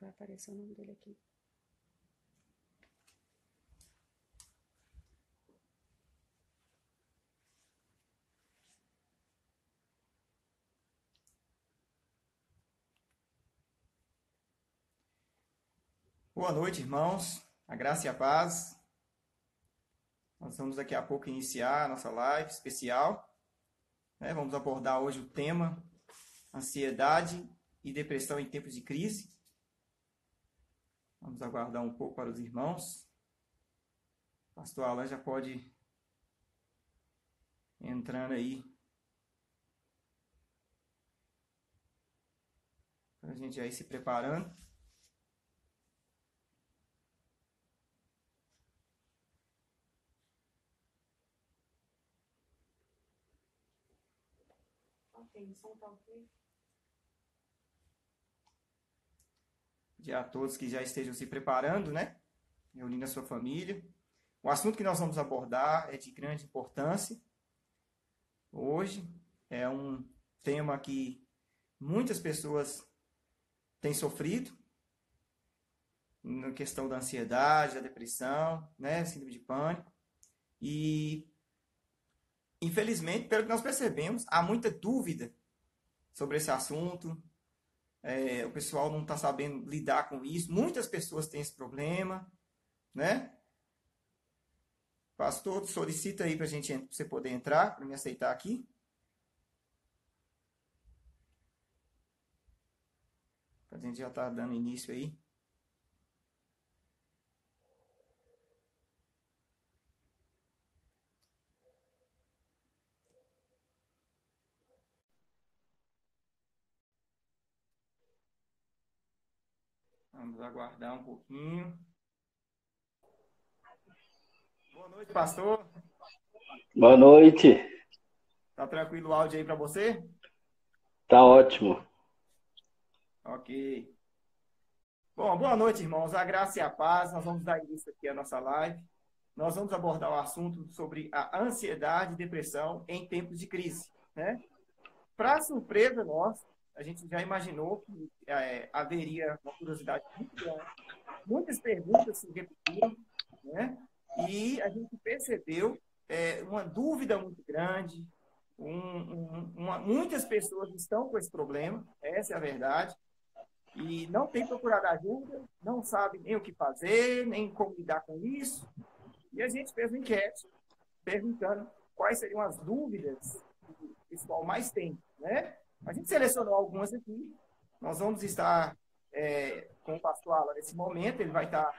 vai aparecer o nome dele aqui. Boa noite, irmãos. A graça e a paz. Nós vamos daqui a pouco iniciar a nossa live especial, né? Vamos abordar hoje o tema ansiedade e depressão em tempos de crise. Vamos aguardar um pouco para os irmãos. O pastor Alan já pode ir entrando aí, para a gente já ir se preparando. Ok, o som tá ok? Pedir a todos que já estejam se preparando, né? Reunindo a sua família. O assunto que nós vamos abordar é de grande importância. Hoje é um tema que muitas pessoas têm sofrido, na questão da ansiedade, da depressão, né? Síndrome de pânico. E, infelizmente, pelo que nós percebemos, há muita dúvida sobre esse assunto. O pessoal não está sabendo lidar com isso. Muitas pessoas têm esse problema, né? Pastor, solicita aí para você poder entrar, para me aceitar aqui. A gente já está dando início aí. Vamos aguardar um pouquinho. Boa noite, pastor. Boa noite. Tá tranquilo o áudio aí para você? Tá ótimo. Ok. Bom, boa noite, irmãos. A graça e a paz. Nós vamos dar início aqui à nossa live. Nós vamos abordar o assunto sobre a ansiedade e depressão em tempos de crise, né? Para surpresa nossa, a gente já imaginou que haveria uma curiosidade muito grande. Muitas perguntas se repetiram, né? E a gente percebeu uma dúvida muito grande. Muitas pessoas estão com esse problema, essa é a verdade, e não têm procurado ajuda, não sabem nem o que fazer, nem como lidar com isso. E a gente fez uma enquete perguntando quais seriam as dúvidas que o pessoal mais tem, né? A gente selecionou algumas aqui. Nós vamos estar com o pastor Alan nesse momento, ele vai estar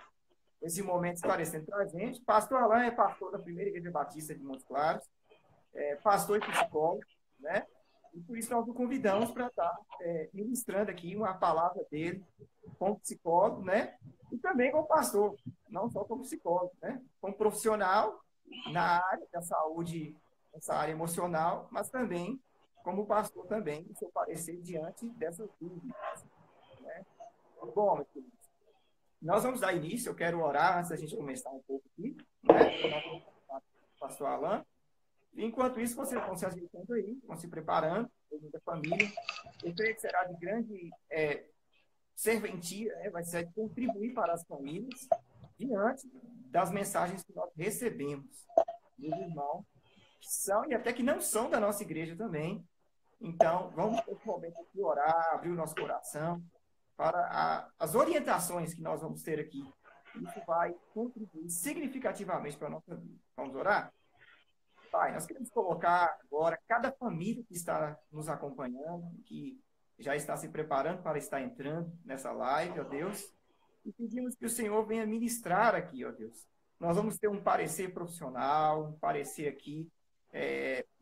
nesse momento esclarecendo para a gente. Pastor Alan é pastor da Primeira Igreja Batista de Montes Claros, pastor e psicólogo, né? E por isso nós o convidamos para estar ministrando aqui uma palavra dele como psicólogo, né? E também como pastor, não só como psicólogo, né? Como profissional na área da saúde, essa área emocional, mas também como pastor também, o seu parecer diante dessas dúvidas, né? Bom, meus queridos, nós vamos dar início, eu quero orar antes da gente começar um pouco aqui, né? Pastor Alan. Enquanto isso, vocês vão se ajeitando aí, vão se preparando, da família. Eu creio que será de grande serventia, né? Vai ser de contribuir para as famílias diante das mensagens que nós recebemos dos irmãos, que são e até que não são da nossa igreja também. Então, vamos nesse momento aqui orar, abrir o nosso coração para as orientações que nós vamos ter aqui. Isso vai contribuir significativamente para a nossa vida. Vamos orar? Pai, nós queremos colocar agora cada família que está nos acompanhando, que já está se preparando para estar entrando nessa live, ó Deus, e pedimos que o Senhor venha ministrar aqui, ó Deus. Nós vamos ter um parecer profissional, um parecer aqui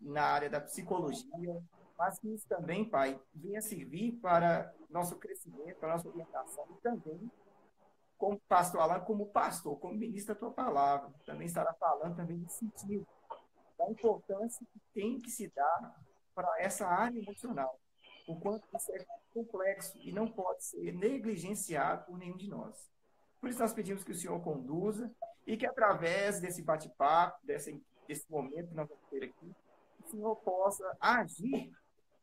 na área da psicologia, mas que isso também, Pai, venha servir para nosso crescimento, para nossa orientação, e também como pastor Alan, como pastor, como ministro da tua palavra, também estará falando também nesse sentido da importância que tem que se dar para essa área emocional. O quanto isso é complexo e não pode ser negligenciado por nenhum de nós. Por isso nós pedimos que o Senhor conduza e que através desse bate-papo, desse momento que nós vamos ter aqui, o Senhor possa agir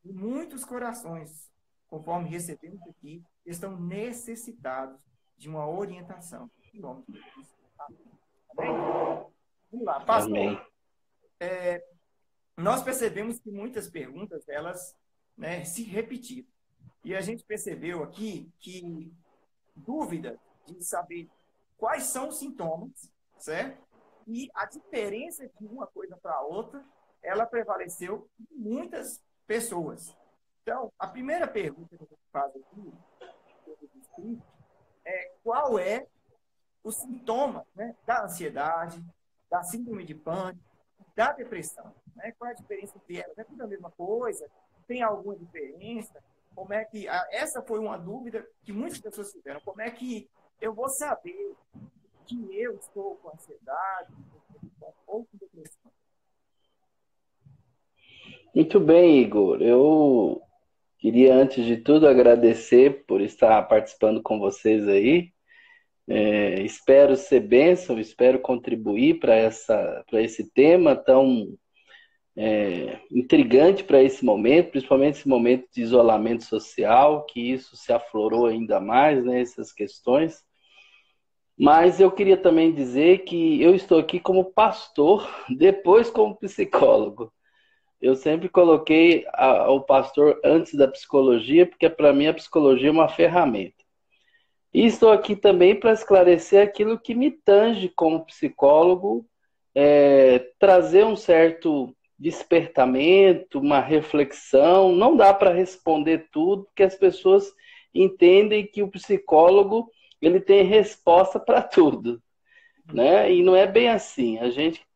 em muitos corações, conforme recebemos aqui, estão necessitados de uma orientação. Em nome de Jesus. Amém? Vamos lá, pastor. Amém. Nós percebemos que muitas perguntas, elas, né, se repetiram. E a gente percebeu aqui que dúvida de saber quais são os sintomas, certo? E a diferença de uma coisa para a outra, ela prevaleceu em muitas pessoas. Então, a primeira pergunta que a gente faz aqui é qual é o sintoma, né, da ansiedade, da síndrome de pânico, da depressão, né? Qual é a diferença entre elas? É tudo a mesma coisa? Tem alguma diferença? Como é que... Essa foi uma dúvida que muitas pessoas tiveram. Como é que eu vou saber que eu estou com ansiedade ou com depressão? Muito bem, Igor. Eu queria, antes de tudo, agradecer por estar participando com vocês aí. Espero ser bênção, espero contribuir para esse tema tão intrigante para esse momento, principalmente esse momento de isolamento social, que isso se aflorou ainda mais, né, essas questões. Mas eu queria também dizer que eu estou aqui como pastor, depois como psicólogo. Eu sempre coloquei o pastor antes da psicologia, porque para mim a psicologia é uma ferramenta. E estou aqui também para esclarecer aquilo que me tange como psicólogo, trazer um certo despertamento, uma reflexão. Não dá para responder tudo, porque as pessoas entendem que o psicólogo ele tem resposta para tudo, né? E não é bem assim.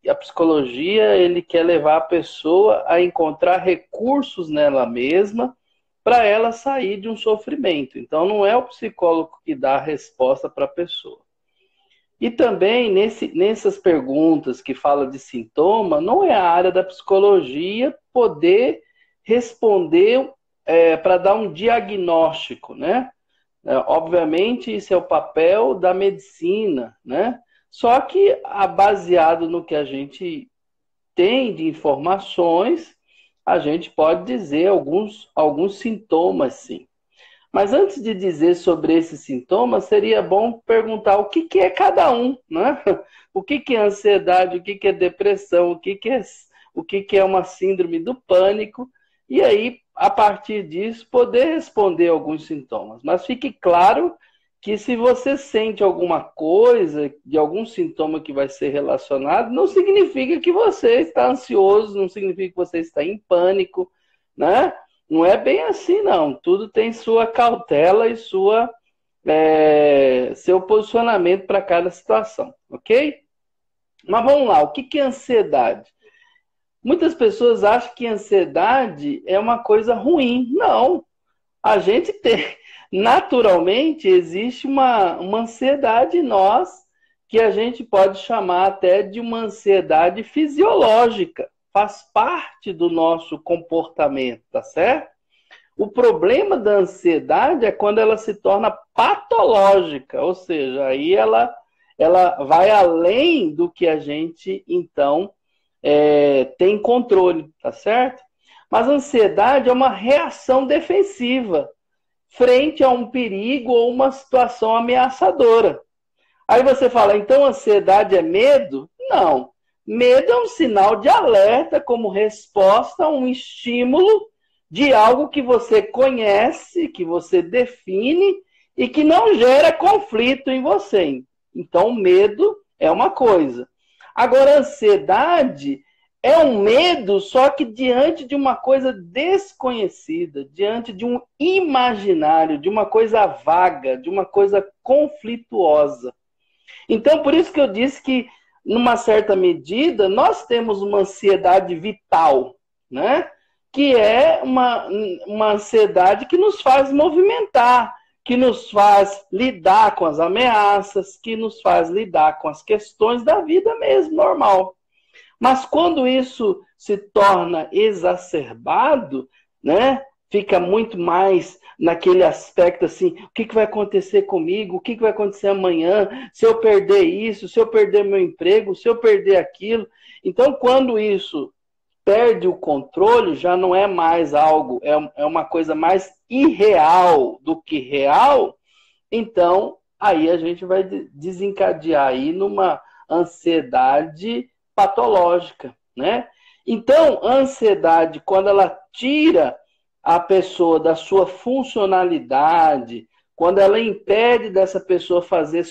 A psicologia ele quer levar a pessoa a encontrar recursos nela mesma para ela sair de um sofrimento. Então não é o psicólogo que dá a resposta para a pessoa. E também nessas perguntas que fala de sintoma, não é a área da psicologia poder responder para dar um diagnóstico, né? Obviamente isso é o papel da medicina, né? Só que baseado no que a gente tem de informações, a gente pode dizer alguns sintomas, sim. Mas antes de dizer sobre esses sintomas, seria bom perguntar o que é cada um, né? O que é ansiedade, o que é depressão, o que é uma síndrome do pânico, e aí, a partir disso, poder responder alguns sintomas. Mas fique claro que se você sente alguma coisa, de algum sintoma que vai ser relacionado, não significa que você está ansioso, não significa que você está em pânico, né? Não é bem assim, não. Tudo tem sua cautela e seu posicionamento para cada situação, ok? Mas vamos lá, o que é ansiedade? Muitas pessoas acham que ansiedade é uma coisa ruim. Não. A gente tem... Naturalmente, existe uma ansiedade em nós que a gente pode chamar até de uma ansiedade fisiológica. Faz parte do nosso comportamento, tá certo? O problema da ansiedade é quando ela se torna patológica, ou seja, aí ela vai além do que a gente, então, tem controle, tá certo? Mas a ansiedade é uma reação defensiva frente a um perigo ou uma situação ameaçadora. Aí você fala, então ansiedade é medo? Não. Medo é um sinal de alerta como resposta a um estímulo de algo que você conhece, que você define e que não gera conflito em você. Então, medo é uma coisa. Agora, a ansiedade é um medo, só que diante de uma coisa desconhecida, diante de um imaginário, de uma coisa vaga, de uma coisa conflituosa. Então, por isso que eu disse que, numa certa medida, nós temos uma ansiedade vital, né? Que é uma ansiedade que nos faz movimentar, que nos faz lidar com as ameaças, que nos faz lidar com as questões da vida mesmo, normal. Mas quando isso se torna exacerbado, né, fica muito mais naquele aspecto assim, o que vai acontecer comigo? O que vai acontecer amanhã? Se eu perder isso? Se eu perder meu emprego? Se eu perder aquilo? Então, quando isso perde o controle, já não é mais algo, é uma coisa mais irreal do que real, então aí a gente vai desencadear aí numa ansiedade patológica, né? Então, a ansiedade, quando ela tira a pessoa da sua funcionalidade, quando ela impede dessa pessoa fazer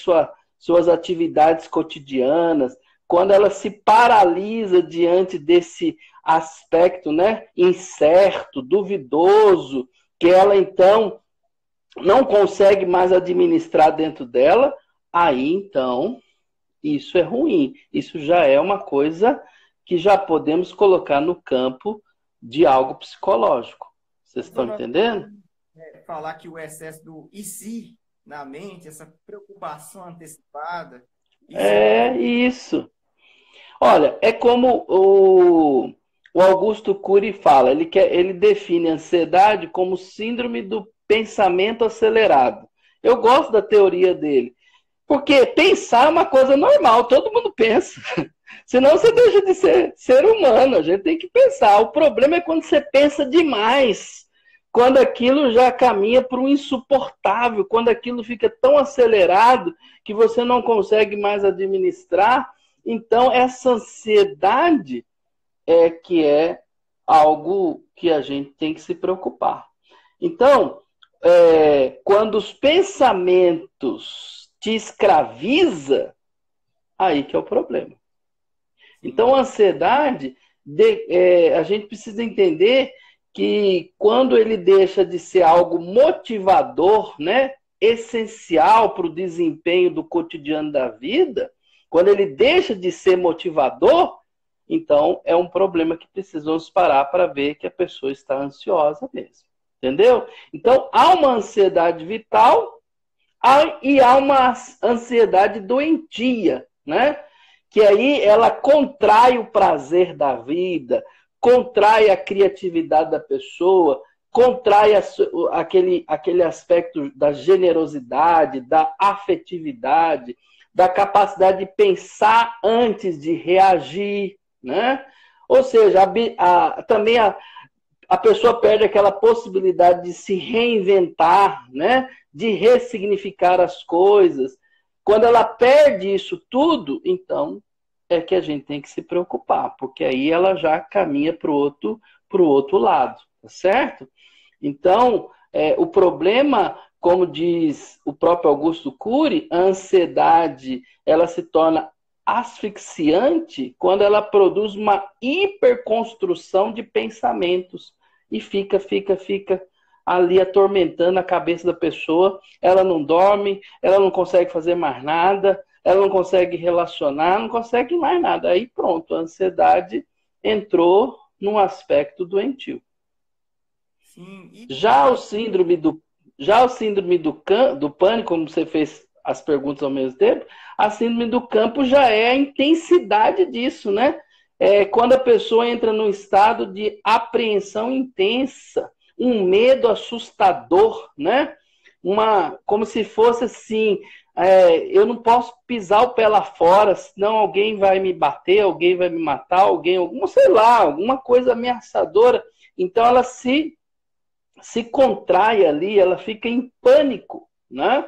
suas atividades cotidianas, quando ela se paralisa diante desse aspecto, né, incerto, duvidoso, que ela então não consegue mais administrar dentro dela, aí então isso é ruim. Isso já é uma coisa que já podemos colocar no campo de algo psicológico. Vocês estão entendendo? Falar que o excesso do e se na mente, essa preocupação antecipada. Isso. Olha, é como o Augusto Cury fala, ele define a ansiedade como síndrome do pensamento acelerado. Eu gosto da teoria dele, porque pensar é uma coisa normal, todo mundo pensa. Senão você deixa de ser humano, a gente tem que pensar. O problema é quando você pensa demais, quando aquilo já caminha para um insuportável, quando aquilo fica tão acelerado que você não consegue mais administrar. Então, essa ansiedade é que é algo que a gente tem que se preocupar. Então, quando os pensamentos te escraviza, aí que é o problema. Então, a ansiedade, a gente precisa entender que quando ele deixa de ser algo motivador, né, essencial para o desempenho do cotidiano da vida, quando ele deixa de ser motivador, então é um problema que precisamos parar para ver que a pessoa está ansiosa mesmo. Entendeu? Então, há uma ansiedade vital e há uma ansiedade doentia, né? Que aí ela contrai o prazer da vida, contrai a criatividade da pessoa, contrai aquele aspecto da generosidade, da afetividade, da capacidade de pensar antes de reagir, né? Ou seja, também a pessoa perde aquela possibilidade de se reinventar, né? De ressignificar as coisas. Quando ela perde isso tudo, então é que a gente tem que se preocupar, porque aí ela já caminha para o outro lado, tá certo? Então, o problema, como diz o próprio Augusto Cury, a ansiedade ela se torna asfixiante quando ela produz uma hiperconstrução de pensamentos e fica ali atormentando a cabeça da pessoa. Ela não dorme, ela não consegue fazer mais nada, ela não consegue relacionar, não consegue mais nada. Aí pronto, a ansiedade entrou num aspecto doentio. Sim, Já o síndrome do pânico, como você fez as perguntas ao mesmo tempo, a síndrome do campo já é a intensidade disso, né? É quando a pessoa entra num estado de apreensão intensa, um medo assustador, né? Como se fosse assim, eu não posso pisar o pé lá fora, senão alguém vai me bater, alguém vai me matar, sei lá, alguma coisa ameaçadora. Então ela se contrai ali, ela fica em pânico, né?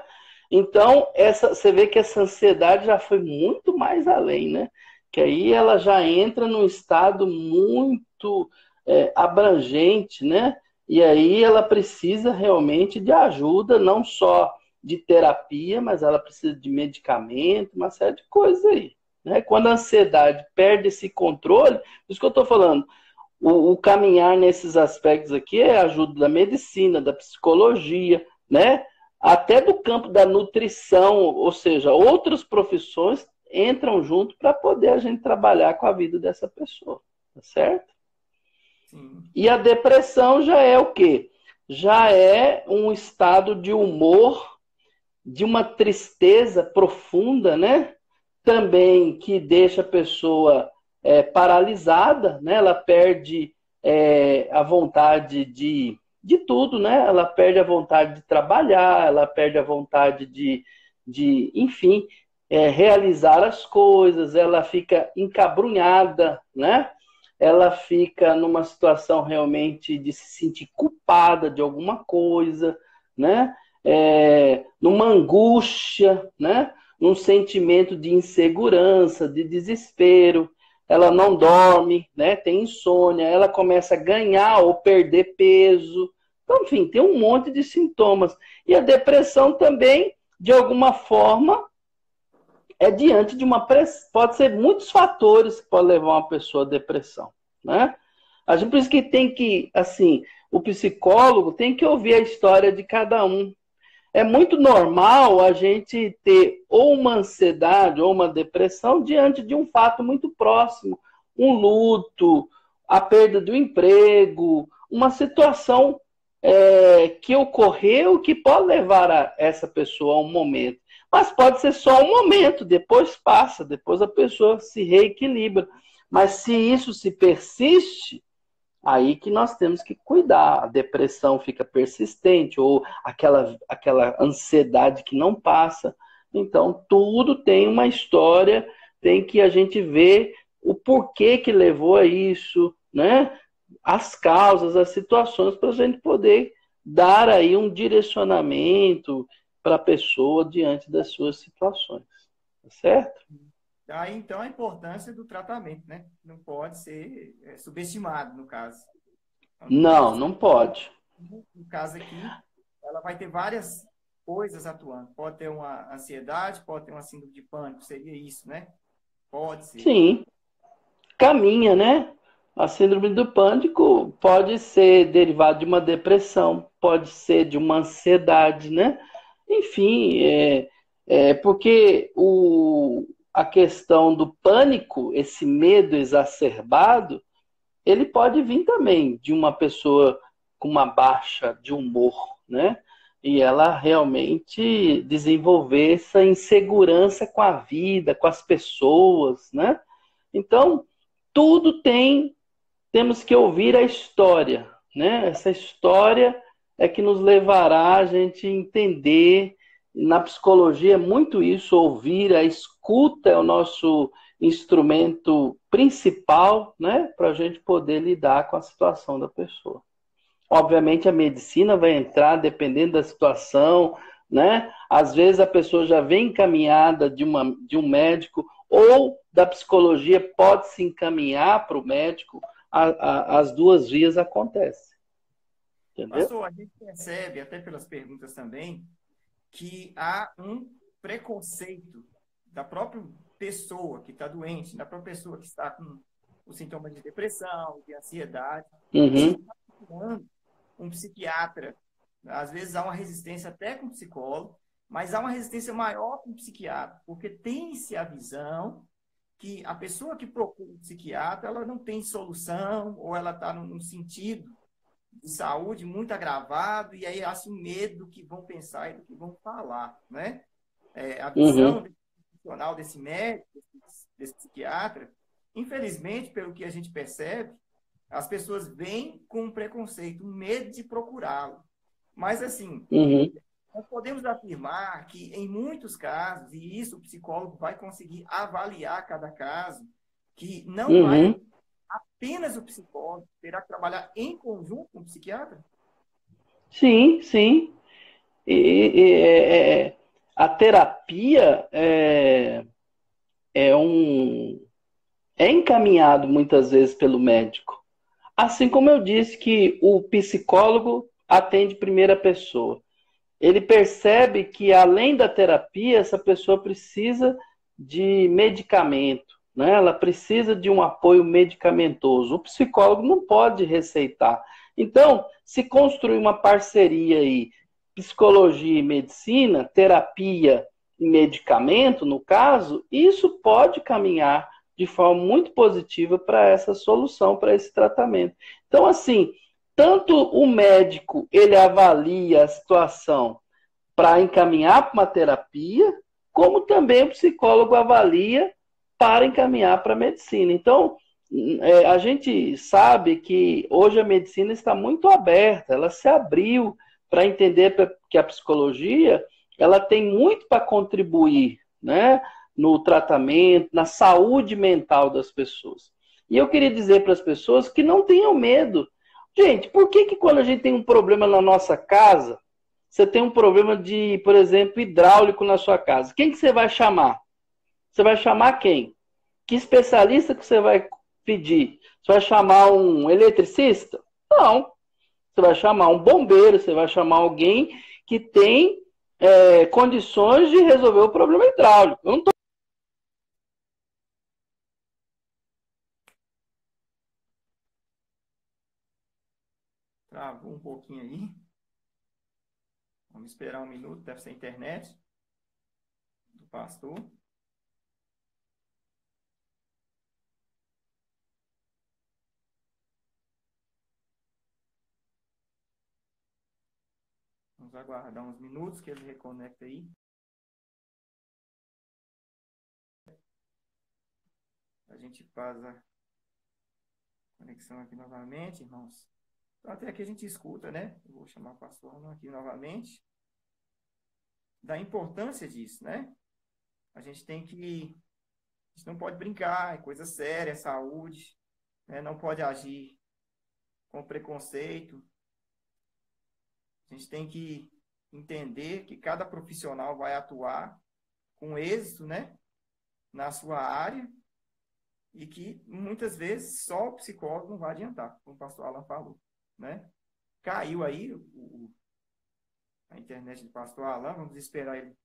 Então, você vê que essa ansiedade já foi muito mais além, né? Que aí ela já entra num estado muito abrangente, né? E aí ela precisa realmente de ajuda, não só de terapia, mas ela precisa de medicamento, uma série de coisas aí, né? Quando a ansiedade perde esse controle, por isso que eu estou falando, o caminhar nesses aspectos aqui é a ajuda da medicina, da psicologia, né? Até do campo da nutrição, ou seja, outras profissões entram junto para poder a gente trabalhar com a vida dessa pessoa, tá certo? Sim. E a depressão já é o quê? Já é um estado de humor, de uma tristeza profunda, né? Também que deixa a pessoa paralisada, né? Ela perde a vontade de tudo, né? Ela perde a vontade de trabalhar, ela perde a vontade de enfim, realizar as coisas, ela fica encabrunhada, né? ela fica numa situação realmente de se sentir culpada de alguma coisa, né? Numa angústia, né? Num sentimento de insegurança, de desespero. Ela não dorme, né? Tem insônia, ela começa a ganhar ou perder peso. Então, enfim, tem um monte de sintomas. E a depressão também, de alguma forma, é diante de uma pressão. Pode ser muitos fatores que podem levar uma pessoa à depressão, né? A gente, por isso que tem que, assim, o psicólogo tem que ouvir a história de cada um. É muito normal a gente ter ou uma ansiedade ou uma depressão diante de um fato muito próximo. Um luto, a perda do emprego, uma situação que ocorreu que pode levar essa pessoa a um momento. Mas pode ser só um momento, depois passa, depois a pessoa se reequilibra. Mas se isso se persiste, aí que nós temos que cuidar. A depressão fica persistente, ou aquela ansiedade que não passa. Então, tudo tem uma história, tem que a gente ver o porquê que levou a isso, né? As causas, as situações, para a gente poder dar aí um direcionamento para a pessoa diante das suas situações. Tá certo? Daí, então, a importância do tratamento, né? Não pode ser subestimado, no caso. Não, não pode. No caso aqui, ela vai ter várias coisas atuando. Pode ter uma ansiedade, pode ter uma síndrome de pânico, seria isso, né? Pode ser. Sim, caminha, né? A síndrome do pânico pode ser derivada de uma depressão, pode ser de uma ansiedade, né? Enfim, porque a questão do pânico, esse medo exacerbado, ele pode vir também de uma pessoa com uma baixa de humor, né? E ela realmente desenvolver essa insegurança com a vida, com as pessoas, né? Então, tudo temos que ouvir a história, né? Essa história é que nos levará a gente entender. Na psicologia é muito isso, ouvir, a escuta é o nosso instrumento principal, né? Para a gente poder lidar com a situação da pessoa. Obviamente a medicina vai entrar dependendo da situação, né? Às vezes a pessoa já vem encaminhada de um médico, ou da psicologia pode se encaminhar para o médico. As duas vias acontecem. Entendeu? Pastor, a gente percebe, até pelas perguntas também, que há um preconceito da própria pessoa que está doente, da própria pessoa que está com os sintomas de depressão, de ansiedade. Uhum. Um psiquiatra, às vezes há uma resistência até com o psicólogo, mas há uma resistência maior com o psiquiatra, porque tem-se a visão que a pessoa que procura um psiquiatra, ela não tem solução, ou ela está num sentido de saúde muito agravado, e aí há um medo do que vão pensar e do que vão falar, né? A visão profissional desse médico, desse psiquiatra, infelizmente, pelo que a gente percebe, as pessoas vêm com um preconceito, um medo de procurá-lo. Mas, assim, nós podemos afirmar que, em muitos casos, e isso o psicólogo vai conseguir avaliar cada caso, que não vai apenas o psicólogo, terá que trabalhar em conjunto com o psiquiatra? Sim, sim. A terapia é encaminhado muitas vezes pelo médico. Assim como eu disse que o psicólogo atende primeira pessoa. Ele percebe que, além da terapia, essa pessoa precisa de medicamento, né? Ela precisa de um apoio medicamentoso. O psicólogo não pode receitar. Então, se construir uma parceria aí, psicologia e medicina, terapia e medicamento, no caso, isso pode caminhar de forma muito positiva para essa solução, para esse tratamento. Então, assim, tanto o médico, ele avalia a situação para encaminhar para uma terapia, como também o psicólogo avalia para encaminhar para a medicina. Então, a gente sabe que hoje a medicina está muito aberta, ela se abriu para entender que a psicologia ela tem muito para contribuir, né, no tratamento, na saúde mental das pessoas. E eu queria dizer para as pessoas que não tenham medo. Gente, por que quando a gente tem um problema na nossa casa, você tem um problema de, por exemplo, hidráulico na sua casa, quem que você vai chamar? Você vai chamar quem? Que especialista que você vai pedir? Você vai chamar um eletricista? Não. Você vai chamar um bombeiro, você vai chamar alguém que tem condições de resolver o problema hidráulico. Eu não tô... Travou um pouquinho aí. Vamos esperar um minuto, deve ser a internet do pastor. Vamos aguardar uns minutos que ele reconecta aí. A gente faz a conexão aqui novamente, irmãos. Então, até aqui a gente escuta, né? Eu vou chamar o pastor Alan aqui novamente. Da importância disso, né? A gente tem que... A gente não pode brincar, é coisa séria, é saúde, né? Não pode agir com preconceito. A gente tem que entender que cada profissional vai atuar com êxito, né? Na sua área e que muitas vezes só o psicólogo não vai adiantar, como o pastor Alan falou, né? Caiu aí a internet do pastor Alan, vamos esperar ele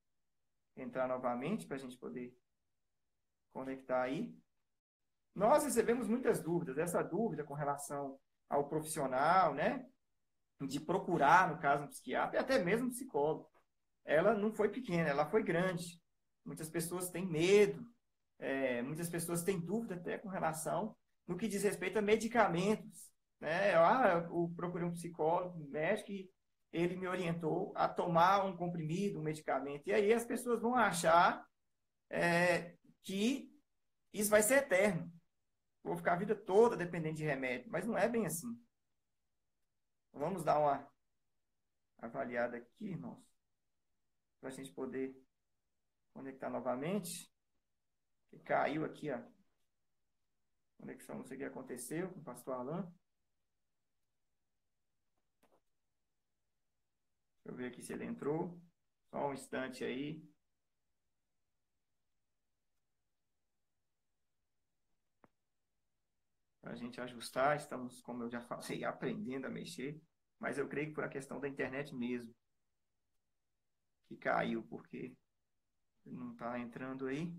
entrar novamente para a gente poder conectar aí. Nós recebemos muitas dúvidas, essa dúvida com relação ao profissional, né? De procurar, no caso, um psiquiatra e até mesmo um psicólogo. Ela não foi pequena, ela foi grande. Muitas pessoas têm medo, muitas pessoas têm dúvida até com relação no que diz respeito a medicamentos, né? Eu procurei um psicólogo, um médico, e ele me orientou a tomar um comprimido, um medicamento. E aí as pessoas vão achar que isso vai ser eterno. Vou ficar a vida toda dependendo de remédio, mas não é bem assim. Vamos dar uma avaliada aqui, irmãos, para a gente poder conectar novamente. Caiu aqui a conexão, não sei o que aconteceu com o pastor Alan. Deixa eu ver aqui se ele entrou. Só um instante aí. Para a gente ajustar, estamos, como eu já falei, aprendendo a mexer. Mas eu creio que por a questão da internet mesmo. Que caiu, porque não está entrando aí.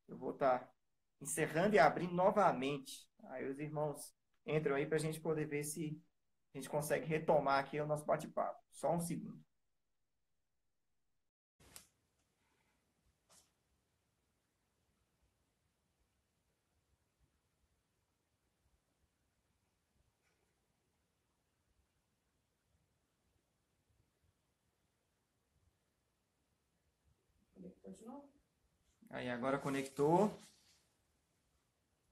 Eu vou estar encerrando e abrindo novamente. Aí os irmãos entram aí para a gente poder ver se a gente consegue retomar aqui o nosso bate-papo. Só um segundo. Aí agora conectou.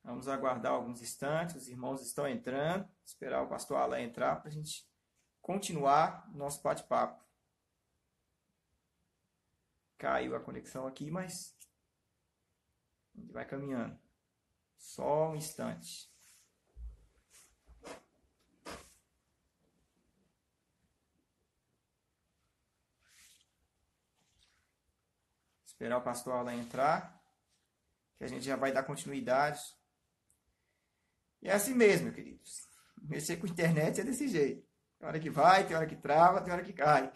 Vamos aguardar alguns instantes. Os irmãos estão entrando. Esperar o pastor Alan entrar para a gente continuar o nosso bate-papo. Caiu a conexão aqui, mas a gente vai caminhando. Só um instante. Esperar o pastor Alan entrar, que a gente já vai dar continuidade. E é assim mesmo, meus queridos. Mexer com a internet é desse jeito. Tem hora que vai, tem hora que trava, tem hora que cai.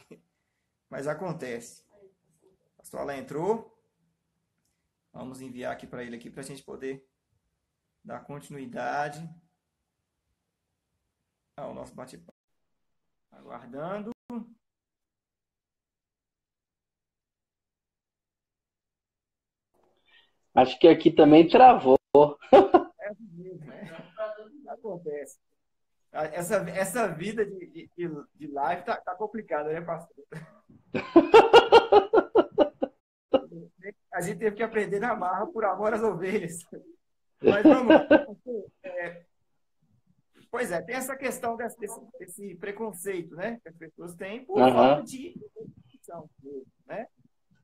Mas acontece. O pastor Alan entrou. Vamos enviar aqui para ele aqui para a gente poder dar continuidade ao nosso bate-papo. Aguardando. Acho que aqui também travou. É assim mesmo, né? Acontece. Essa vida de live tá complicada, né, pastor? A gente teve que aprender na marra por amor às ovelhas. Mas vamos lá. Pois é, tem essa questão desse preconceito, né? Que as pessoas têm por falta de educação, né?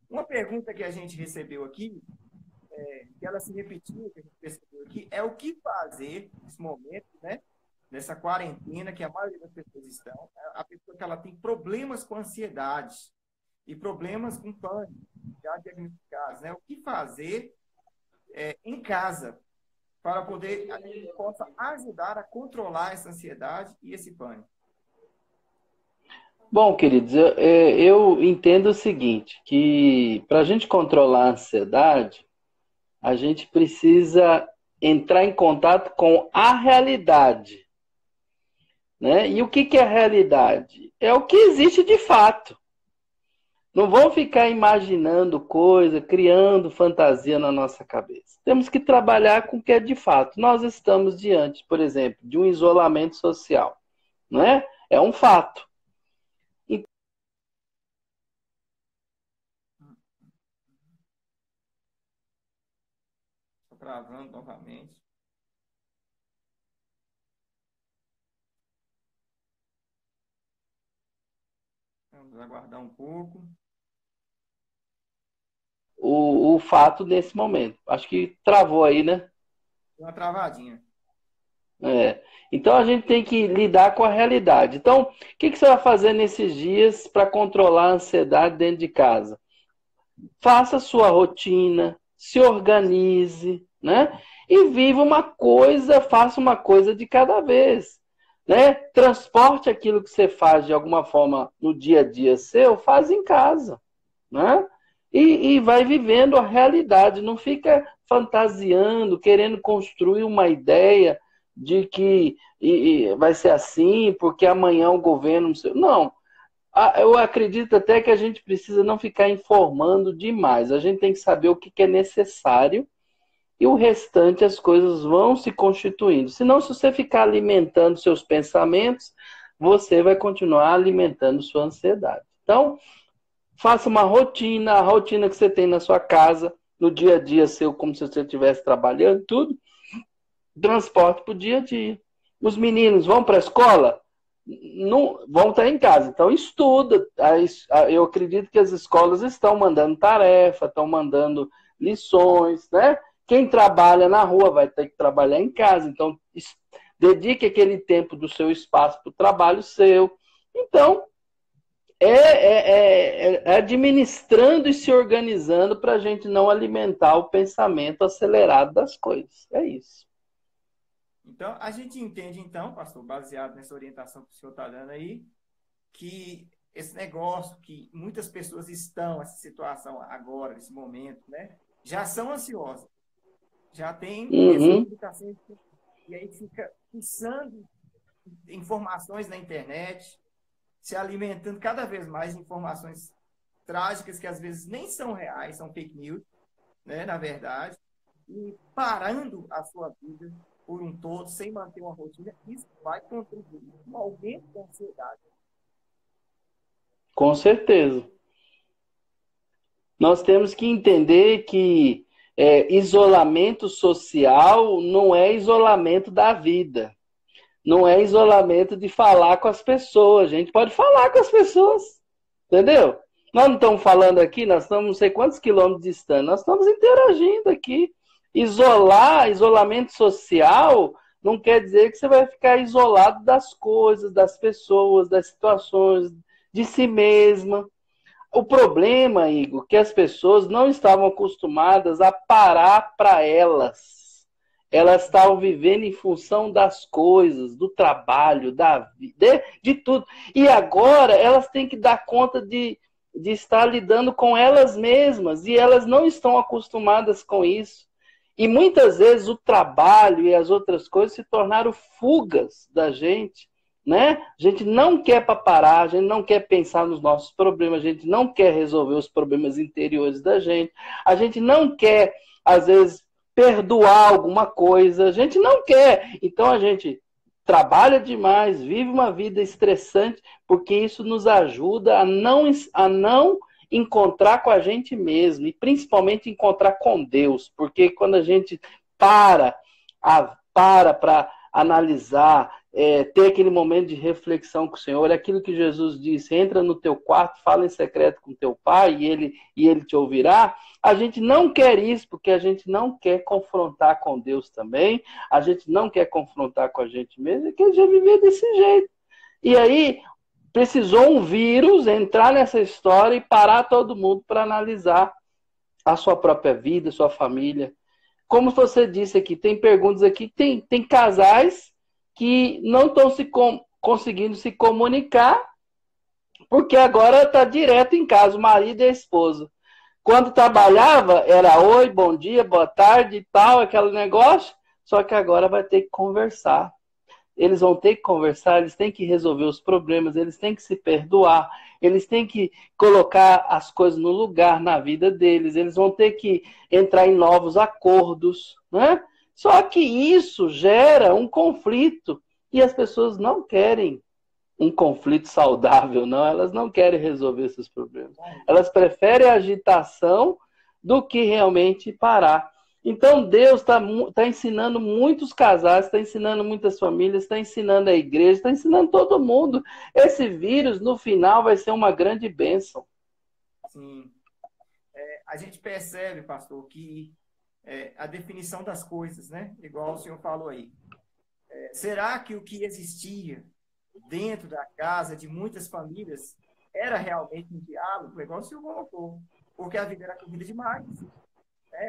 Uma pergunta que a gente recebeu aqui que ela se repetiu, que a gente percebeu aqui, é o que fazer nesse momento, né? Nessa quarentena, que a maioria das pessoas estão, a pessoa que ela tem problemas com ansiedade e problemas com pânico, já diagnosticados, né? O que fazer em casa para poder a gente possa ajudar a controlar essa ansiedade e esse pânico. Bom, queridos, eu entendo o seguinte, que para a gente controlar a ansiedade, a gente precisa entrar em contato com a realidade, né? E o que é a realidade? É o que existe de fato. Não vão ficar imaginando coisa, criando fantasia na nossa cabeça. Temos que trabalhar com o que é de fato. Nós estamos diante, por exemplo, de um isolamento social, não é? É um fato. Estou travando novamente. Vamos aguardar um pouco. O fato nesse momento. Acho que travou aí, né? Uma travadinha. Então a gente tem que lidar com a realidade. Então, o que você vai fazer nesses dias para controlar a ansiedade dentro de casa? Faça a sua rotina, se organize, né? E viva uma coisa, faça uma coisa de cada vez, né? Transporte aquilo que você faz de alguma forma no dia a dia seu, faz em casa, né? E vai vivendo a realidade, não fica fantasiando, querendo construir uma ideia de que vai ser assim, porque amanhã o governo... Não, eu acredito até que a gente precisa não ficar informando demais, a gente tem que saber o que é necessário e o restante as coisas vão se constituindo. Senão, se você ficar alimentando seus pensamentos, você vai continuar alimentando sua ansiedade. Então, faça uma rotina, a rotina que você tem na sua casa, no dia a dia seu, como se você estivesse trabalhando, tudo, transporte para o dia a dia. Os meninos vão para a escola? Não, vão estar em casa, então estuda. Eu acredito que as escolas estão mandando tarefa, estão mandando lições, né? Quem trabalha na rua vai ter que trabalhar em casa, então dedique aquele tempo do seu espaço para o trabalho seu. Então, administrando e se organizando para a gente não alimentar o pensamento acelerado das coisas. É isso. Então, a gente entende, então, pastor, baseado nessa orientação que o senhor está dando aí, que esse negócio que muitas pessoas estão, essa situação agora, nesse momento, né, já são ansiosas, já tem essa implicação, e aí fica fuçando informações na internet, se alimentando cada vez mais de informações trágicas que às vezes nem são reais, são fake news, né, na verdade, e parando a sua vida por um todo, sem manter uma rotina, isso vai contribuir com o aumento da ansiedade. Com certeza. Nós temos que entender que isolamento social não é isolamento da vida. Não é isolamento de falar com as pessoas. A gente pode falar com as pessoas. Entendeu? Nós não estamos falando aqui, nós estamos não sei quantos quilômetros distantes. Nós estamos interagindo aqui. Isolamento social não quer dizer que você vai ficar isolado das coisas, das pessoas, das situações, de si mesma. O problema, Igor, é que as pessoas não estavam acostumadas a parar para elas. Elas estavam vivendo em função das coisas, do trabalho, da vida, de tudo. E agora elas têm que dar conta de estar lidando com elas mesmas. E elas não estão acostumadas com isso. E muitas vezes o trabalho e as outras coisas se tornaram fugas da gente, né? A gente não quer parar, a gente não quer pensar nos nossos problemas, a gente não quer resolver os problemas interiores da gente, a gente não quer, às vezes, perdoar alguma coisa, a gente não quer. Então a gente trabalha demais, vive uma vida estressante, porque isso nos ajuda a não encontrar com a gente mesmo e principalmente encontrar com Deus, porque quando a gente para analisar, ter aquele momento de reflexão com o Senhor, aquilo que Jesus disse, entra no teu quarto, fala em secreto com teu pai e ele te ouvirá. A gente não quer isso, porque a gente não quer confrontar com Deus também, a gente não quer confrontar com a gente mesmo, e quer viver desse jeito. E aí, precisou um vírus entrar nessa história e parar todo mundo para analisar a sua própria vida, sua família. Como você disse aqui, tem perguntas aqui, tem casais que não estão conseguindo se comunicar, porque agora está direto em casa, o marido e a esposa. Quando trabalhava, era oi, bom dia, boa tarde e tal, aquele negócio, só que agora vai ter que conversar. Eles vão ter que conversar, eles têm que resolver os problemas, eles têm que se perdoar, eles têm que colocar as coisas no lugar na vida deles, eles vão ter que entrar em novos acordos, né? Só que isso gera um conflito e as pessoas não querem um conflito saudável, não. Elas não querem resolver esses problemas. Elas preferem a agitação do que realmente parar. Então Deus está ensinando muitos casais, está ensinando muitas famílias, está ensinando a igreja, está ensinando todo mundo. Esse vírus, no final, vai ser uma grande bênção. Sim. A gente percebe, pastor, que a definição das coisas, né? Igual o senhor falou aí. Será que o que existia dentro da casa de muitas famílias era realmente um diálogo? Igual o senhor colocou. Porque a vida era corrida demais.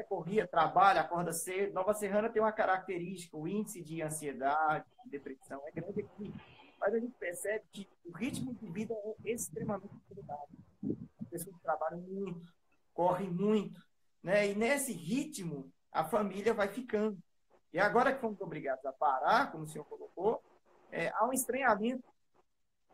Corria, trabalha, acorda cedo. Nova Serrana tem uma característica, o índice de ansiedade, de depressão é grande aqui. Mas a gente percebe que o ritmo de vida é extremamente acelerado. As pessoas trabalham muito, correm muito, né? E nesse ritmo, a família vai ficando. E agora que fomos obrigados a parar, como o senhor colocou, há um estranhamento,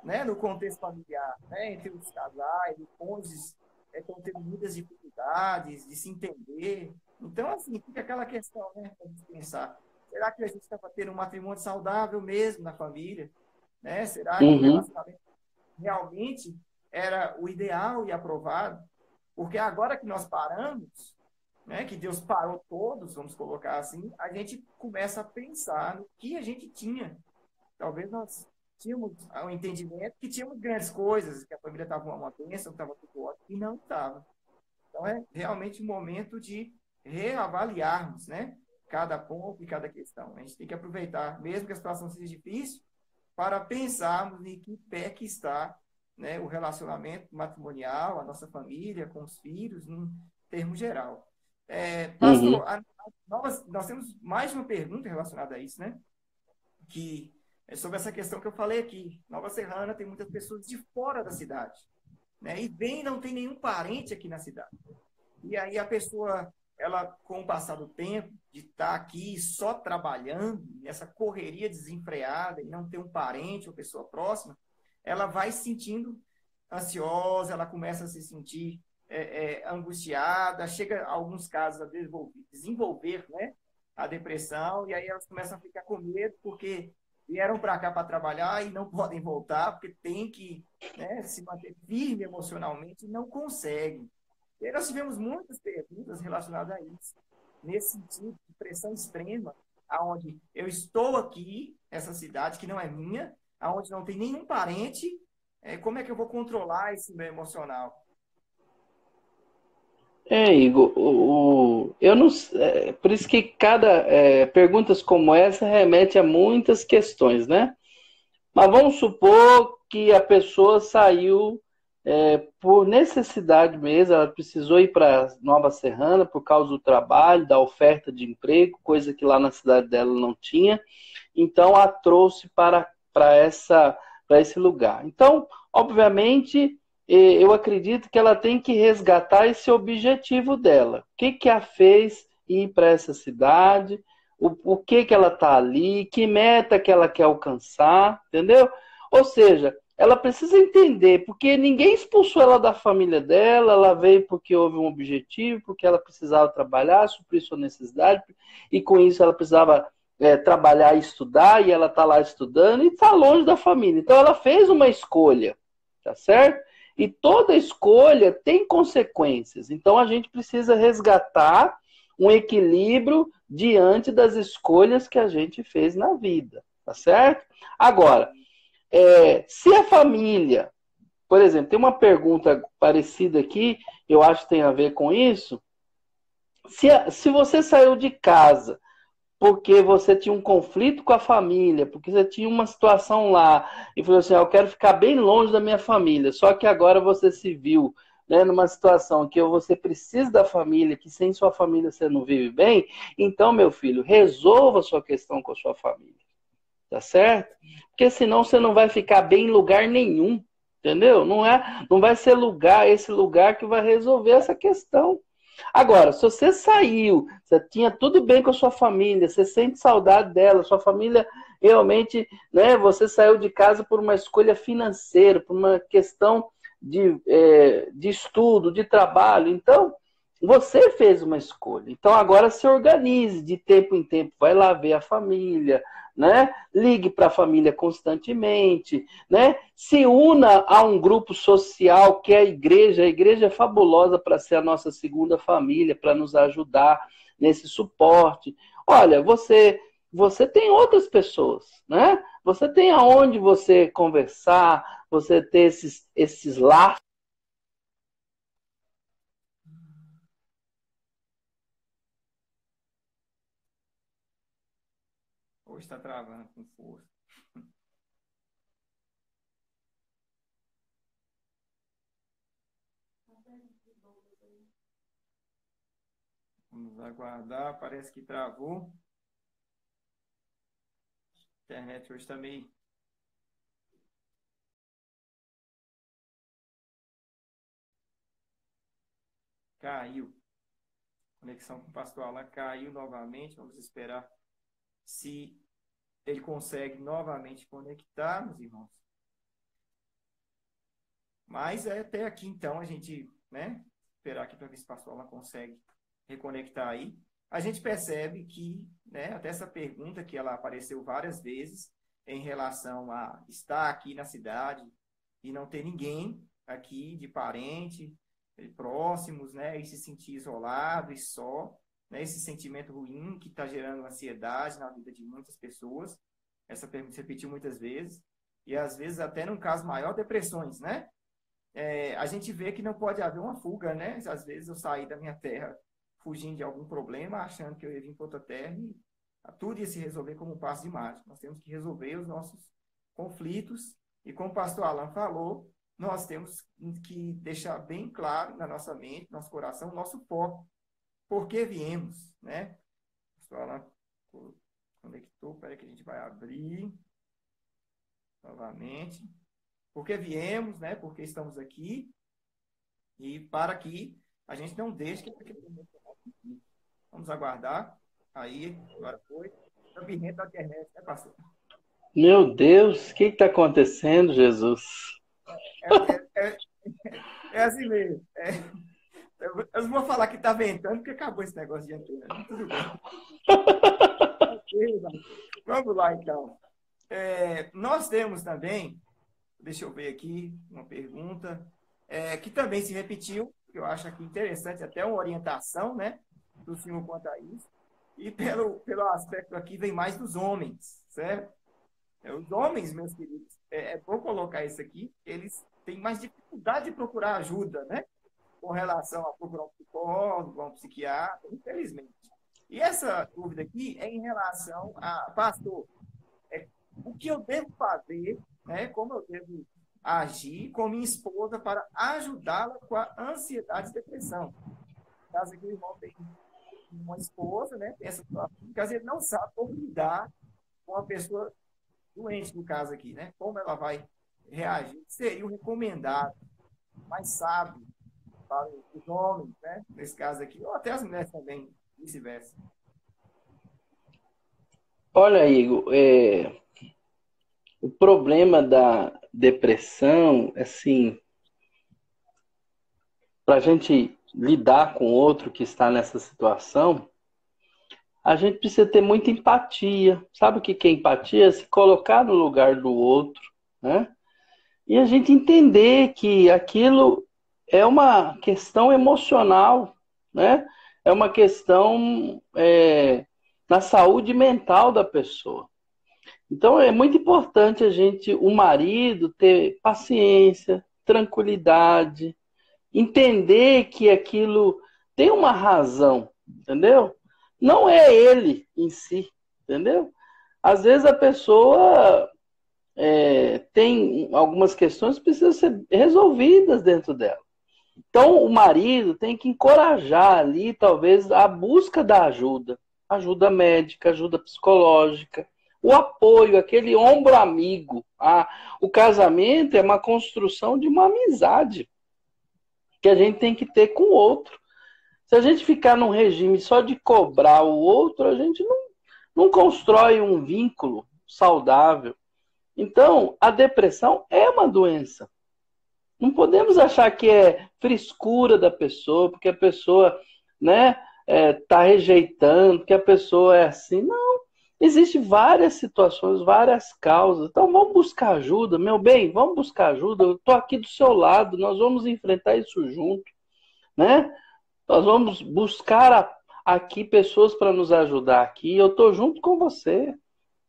né, no contexto familiar, né, entre os casais, os cônjuges estão tendo muitas dificuldades de se entender. Então, assim, fica aquela questão, né, para a gente pensar. Será que a gente está tendo um matrimônio saudável mesmo na família? Né? Será que o relacionamento realmente era o ideal e aprovado? Porque agora que nós paramos, né, que Deus parou todos, vamos colocar assim, a gente começa a pensar no que a gente tinha. Talvez nós tínhamos um entendimento que tínhamos grandes coisas, que a família estava uma bênção, estava tudo ótimo, e não estava. Então, é realmente um momento de reavaliarmos, né, cada ponto e cada questão. A gente tem que aproveitar, mesmo que a situação seja difícil, para pensarmos em que pé que está, né, o relacionamento matrimonial, a nossa família, com os filhos, num termo geral. Pastor, nós temos mais uma pergunta relacionada a isso, né? Que é sobre essa questão que eu falei aqui. Nova Serrana tem muitas pessoas de fora da cidade, né? E bem, não tem nenhum parente aqui na cidade. E aí a pessoa, ela, com o passar do tempo, de estar aqui só trabalhando, nessa correria desenfreada, e não ter um parente ou pessoa próxima, ela vai se sentindo ansiosa, ela começa a se sentir angustiada, chega, em alguns casos, a desenvolver, né, a depressão, e aí elas começam a ficar com medo, porque vieram para cá para trabalhar e não podem voltar, porque tem que, né, se manter firme emocionalmente e não conseguem. E aí nós tivemos muitas perguntas relacionadas a isso, nesse sentido de pressão extrema, aonde eu estou aqui, essa cidade que não é minha, aonde não tem nenhum parente, como é que eu vou controlar esse meu emocional? Igor, eu não, por isso que perguntas como essa remete a muitas questões, né? Mas vamos supor que a pessoa saiu por necessidade mesmo, ela precisou ir para Nova Serrana por causa do trabalho, da oferta de emprego, coisa que lá na cidade dela não tinha, então a trouxe para esse lugar. Então, obviamente, eu acredito que ela tem que resgatar esse objetivo dela. O que a fez ir para essa cidade? O que ela está ali? Que meta que ela quer alcançar? Entendeu? Ou seja, ela precisa entender, porque ninguém expulsou ela da família dela, ela veio porque houve um objetivo, porque ela precisava trabalhar, suprir sua necessidade, e com isso ela precisava trabalhar e estudar, e ela está lá estudando e está longe da família. Então ela fez uma escolha, tá certo? E toda escolha tem consequências. Então, a gente precisa resgatar um equilíbrio diante das escolhas que a gente fez na vida. tá certo? Agora, se a família, por exemplo, tem uma pergunta parecida aqui, eu acho que tem a ver com isso. Se você saiu de casa porque você tinha um conflito com a família, porque você tinha uma situação lá, e falou assim, eu quero ficar bem longe da minha família, só que agora você se viu, né, numa situação que você precisa da família, que sem sua família você não vive bem, então, meu filho, resolva a sua questão com a sua família, tá certo? Porque senão você não vai ficar bem em lugar nenhum, entendeu? Não vai ser esse lugar que vai resolver essa questão. Agora, se você saiu, você tinha tudo bem com a sua família, você sente saudade dela, sua família realmente, né, você saiu de casa por uma escolha financeira, por uma questão de estudo, de trabalho, então você fez uma escolha. Então agora se organize de tempo em tempo, vai lá ver a família, né? Ligue para a família constantemente, né? Se una a um grupo social que é a igreja. A igreja é fabulosa para ser a nossa segunda família, para nos ajudar nesse suporte. Olha, você tem outras pessoas, né? Você tem aonde você conversar, você ter esses laços. Hoje está travando com força. Vamos aguardar, parece que travou. A internet hoje está meio... Caiu. A conexão com o pastor Alan caiu novamente. Vamos esperar se ele consegue novamente conectar, meus irmãos. Mas até aqui, então, a gente, né, esperar aqui para ver se o pastor Alan consegue reconectar aí. A gente percebe que, né, até essa pergunta que ela apareceu várias vezes em relação a estar aqui na cidade e não ter ninguém aqui de parente, próximos, né, e se sentir isolado e só, né, esse sentimento ruim que está gerando ansiedade na vida de muitas pessoas. Essa pergunta se repetiu muitas vezes, e às vezes até num caso maior, depressões, né? A gente vê que não pode haver uma fuga, né? Às vezes eu saí da minha terra fugindo de algum problema, achando que eu ia vir para outra terra e tudo ia se resolver como um passo de mágica. Nós temos que resolver os nossos conflitos e, como o pastor Alan falou, nós temos que deixar bem claro na nossa mente, nosso coração, nosso foco. Por que viemos, né? O pastor Alan conectou, peraí que a gente vai abrir novamente. Por que viemos, né? Por que estamos aqui? E para que a gente não deixe que aquele momento... Vamos aguardar. Aí, agora foi. O birrento da internet, né, pastor? Meu Deus, o que está acontecendo, Jesus? É assim mesmo. Eu não vou falar que está ventando, porque acabou esse negócio de antena. Tudo bem. Vamos lá, então. Nós temos também, deixa eu ver aqui, uma pergunta, que também se repetiu, que eu acho aqui interessante, até uma orientação, né, do senhor quanto a isso. E pelo aspecto aqui, vem mais dos homens, certo? Os homens, meus queridos, é bom colocar isso aqui, eles têm mais dificuldade de procurar ajuda, né? Com relação a procurar um psicólogo, um psiquiatra, infelizmente. E essa dúvida aqui é em relação a, pastor, o que eu devo fazer, né? Como eu devo agir com minha esposa para ajudá-la com a ansiedade e depressão. No caso aqui, o irmão tem uma esposa, né? Tem essa situação, porque ele não sabe como lidar com uma pessoa doente, no caso aqui, né? Como ela vai reagir? Seria o recomendado, mais sábio para os homens, né? Nesse caso aqui, ou até as mulheres também, vice-versa. Olha, Igor, o problema da depressão, assim, para a gente lidar com outro que está nessa situação, a gente precisa ter muita empatia. Sabe o que é empatia? Se colocar no lugar do outro, né? E a gente entender que aquilo é uma questão emocional, né? É uma questão na saúde mental da pessoa. Então é muito importante o marido, ter paciência, tranquilidade, entender que aquilo tem uma razão, entendeu? Não é ele em si, entendeu? Às vezes a pessoa tem algumas questões que precisam ser resolvidas dentro dela. Então o marido tem que encorajar ali, talvez, a busca da ajuda. Ajuda médica, ajuda psicológica, o apoio, aquele ombro amigo. O casamento é uma construção de uma amizade que a gente tem que ter com o outro. Se a gente ficar num regime só de cobrar o outro, a gente não constrói um vínculo saudável. Então, a depressão é uma doença. Não podemos achar que é frescura da pessoa, porque a pessoa, né, tá rejeitando, que a pessoa é assim. Não. Existem várias situações, várias causas. Então, vamos buscar ajuda. Meu bem, vamos buscar ajuda. Eu estou aqui do seu lado. Nós vamos enfrentar isso junto, né? Nós vamos buscar aqui pessoas para nos ajudar aqui. Eu estou junto com você.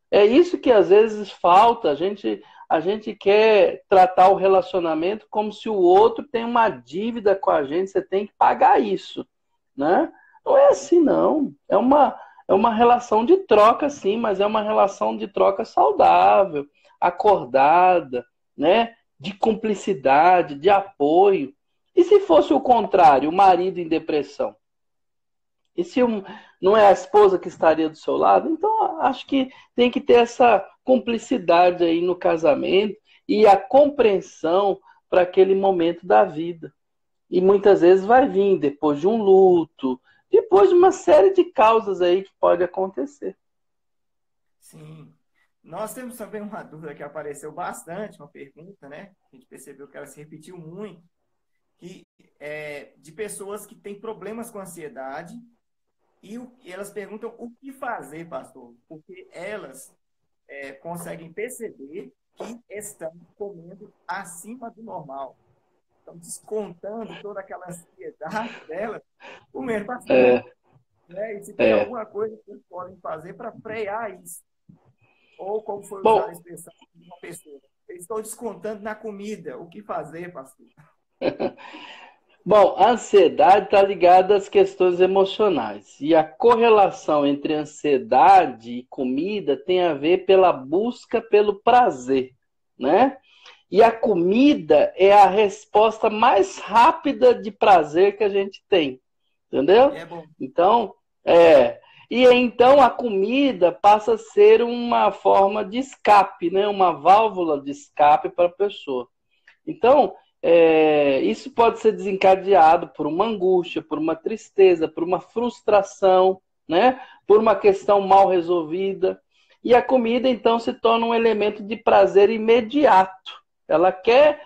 É isso que às vezes falta. A gente quer tratar o relacionamento como se o outro tem uma dívida com a gente. Você tem que pagar isso, né? Não é assim, não. É uma relação de troca, sim, mas é uma relação de troca saudável, acordada, né? De cumplicidade, de apoio. E se fosse o contrário, o marido em depressão? E se não é a esposa que estaria do seu lado? Então, acho que tem que ter essa cumplicidade aí no casamento e a compreensão para aquele momento da vida. E muitas vezes vai vir depois de um luto, depois de uma série de causas aí que pode acontecer. Sim. Nós temos também uma dúvida que apareceu bastante, uma pergunta, né? A gente percebeu que ela se repetiu muito, que é de pessoas que têm problemas com ansiedade e elas perguntam o que fazer, pastor, porque elas conseguem perceber que estão comendo acima do normal. Estão descontando toda aquela ansiedade delas, comendo bastante. Né? E se tem alguma coisa que eles podem fazer para frear isso. Ou como foi usada a expressão de uma pessoa. Eles estão descontando na comida. O que fazer, pastor? Bom, a ansiedade está ligada às questões emocionais. E a correlação entre ansiedade e comida tem a ver pela busca pelo prazer, né? E a comida é a resposta mais rápida de prazer que a gente tem. Entendeu? É bom. Então, E então a comida passa a ser uma forma de escape, né? Uma válvula de escape para a pessoa. Então, isso pode ser desencadeado por uma angústia, por uma tristeza, por uma frustração, né? Por uma questão mal resolvida. E a comida, então, se torna um elemento de prazer imediato. Ela quer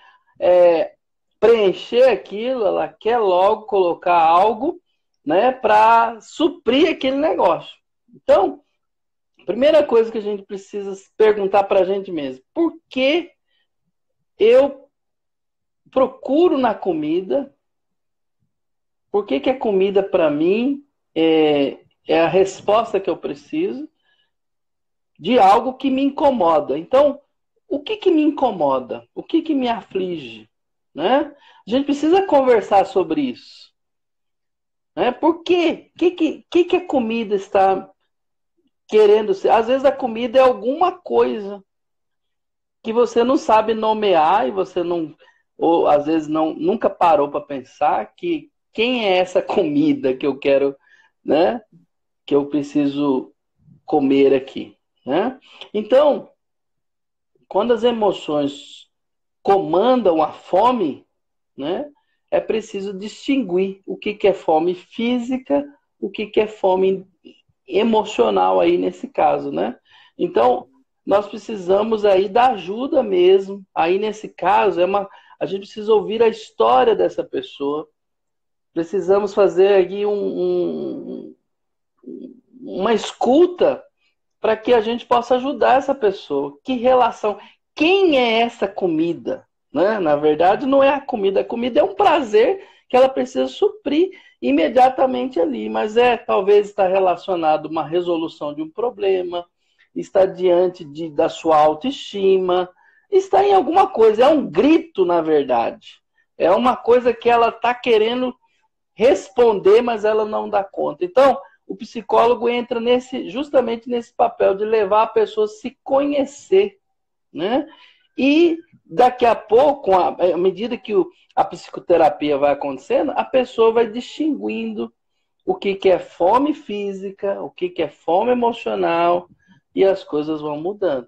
preencher aquilo, ela quer logo colocar algo, né, para suprir aquele negócio. Então, a primeira coisa que a gente precisa perguntar para a gente mesmo: por que eu procuro na comida? Por que a comida, para mim, é a resposta que eu preciso de algo que me incomoda? Então, o que me incomoda? O que me aflige? Né? A gente precisa conversar sobre isso. Por quê? O que a comida está querendo ser? Às vezes a comida é alguma coisa que você não sabe nomear e você não, ou às vezes nunca parou para pensar que quem é essa comida que eu quero, né? Que eu preciso comer aqui, né? Então, quando as emoções comandam a fome, né? É preciso distinguir o que é fome física, o que é fome emocional aí nesse caso, né? Então, nós precisamos aí da ajuda mesmo. Aí nesse caso, a gente precisa ouvir a história dessa pessoa. Precisamos fazer aqui uma escuta para que a gente possa ajudar essa pessoa. Que relação? Quem é essa comida? Né? Na verdade, não é a comida é um prazer que ela precisa suprir imediatamente ali, mas talvez está relacionado a uma resolução de um problema, está diante da sua autoestima, está em alguma coisa, é um grito, na verdade. É uma coisa que ela está querendo responder, mas ela não dá conta. Então, o psicólogo entra justamente nesse papel de levar a pessoa a se conhecer, né? E daqui a pouco, à medida que a psicoterapia vai acontecendo, a pessoa vai distinguindo o que é fome física, o que é fome emocional, e as coisas vão mudando.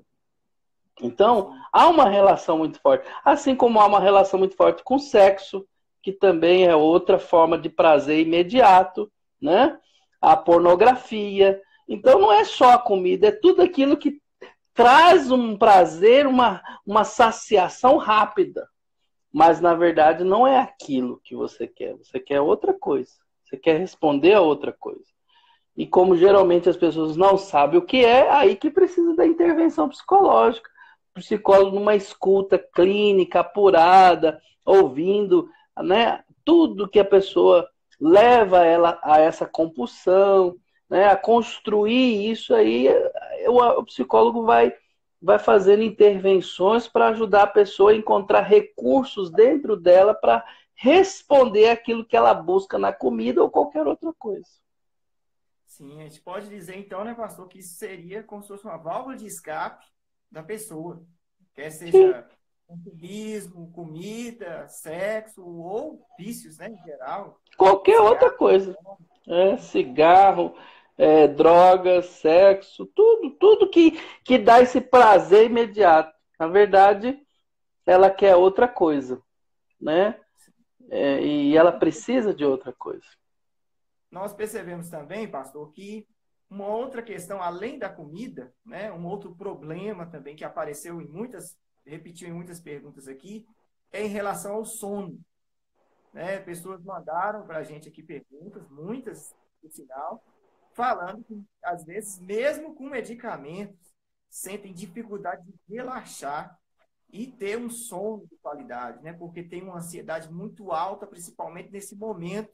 Então, há uma relação muito forte. Assim como há uma relação muito forte com o sexo, que também é outra forma de prazer imediato, né? A pornografia. Então, não é só a comida, é tudo aquilo que traz um prazer, uma saciação rápida. Mas, na verdade, não é aquilo que você quer. Você quer outra coisa. Você quer responder a outra coisa. E como geralmente as pessoas não sabem o que é, aí que precisa da intervenção psicológica. O psicólogo numa escuta clínica, apurada, ouvindo, né, tudo que a pessoa leva ela a essa compulsão, né, a construir isso aí, o psicólogo vai fazendo intervenções para ajudar a pessoa a encontrar recursos dentro dela para responder aquilo que ela busca na comida ou qualquer outra coisa. Sim, a gente pode dizer então, né, pastor, que isso seria como se fosse uma válvula de escape da pessoa, quer seja consumismo, comida, sexo ou vícios, né, em geral. Qualquer outra coisa. Cigarro, drogas, sexo, tudo que dá esse prazer imediato. Na verdade, ela quer outra coisa, né? E ela precisa de outra coisa. Nós percebemos também, pastor, que uma outra questão, além da comida, né, um outro problema também que apareceu repetiu em muitas perguntas aqui, é em relação ao sono. Né? Pessoas mandaram para a gente aqui perguntas, muitas, por sinal, falando que, às vezes, mesmo com medicamentos, sentem dificuldade de relaxar e ter um sono de qualidade, né? Porque tem uma ansiedade muito alta, principalmente nesse momento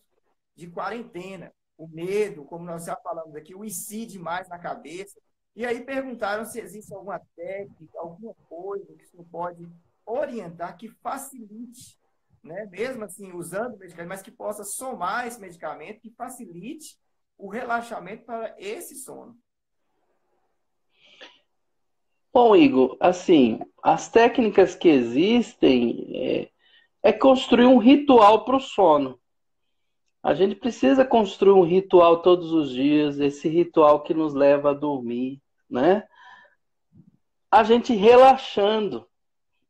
de quarentena. O medo, como nós já falamos aqui, o IC demais na cabeça. E aí perguntaram se existe alguma técnica, alguma coisa que o senhor pode orientar que facilite, né? Mesmo assim, usando medicamento, mas que possa somar esse medicamento, que facilite o relaxamento para esse sono. Bom, Igor, assim, as técnicas que existem é construir um ritual para o sono. A gente precisa construir um ritual todos os dias, esse ritual que nos leva a dormir, né? A gente relaxando.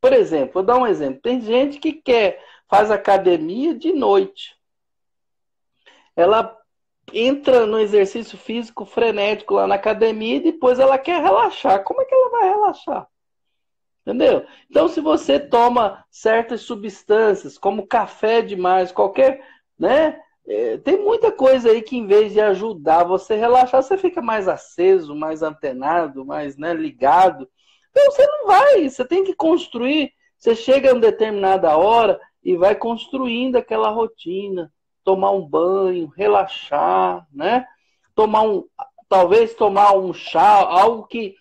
Por exemplo, vou dar um exemplo. Tem gente que faz academia de noite. Ela entra no exercício físico frenético lá na academia e depois ela quer relaxar. Como é que ela vai relaxar? Entendeu? Então, se você toma certas substâncias, como café demais, qualquer, né? Tem muita coisa aí que, em vez de ajudar você a relaxar, você fica mais aceso, mais antenado, mais, né, ligado. Então, você não vai, você tem que construir. Você chega a uma determinada hora e vai construindo aquela rotina. Tomar um banho, relaxar, né? Talvez tomar um chá, algo que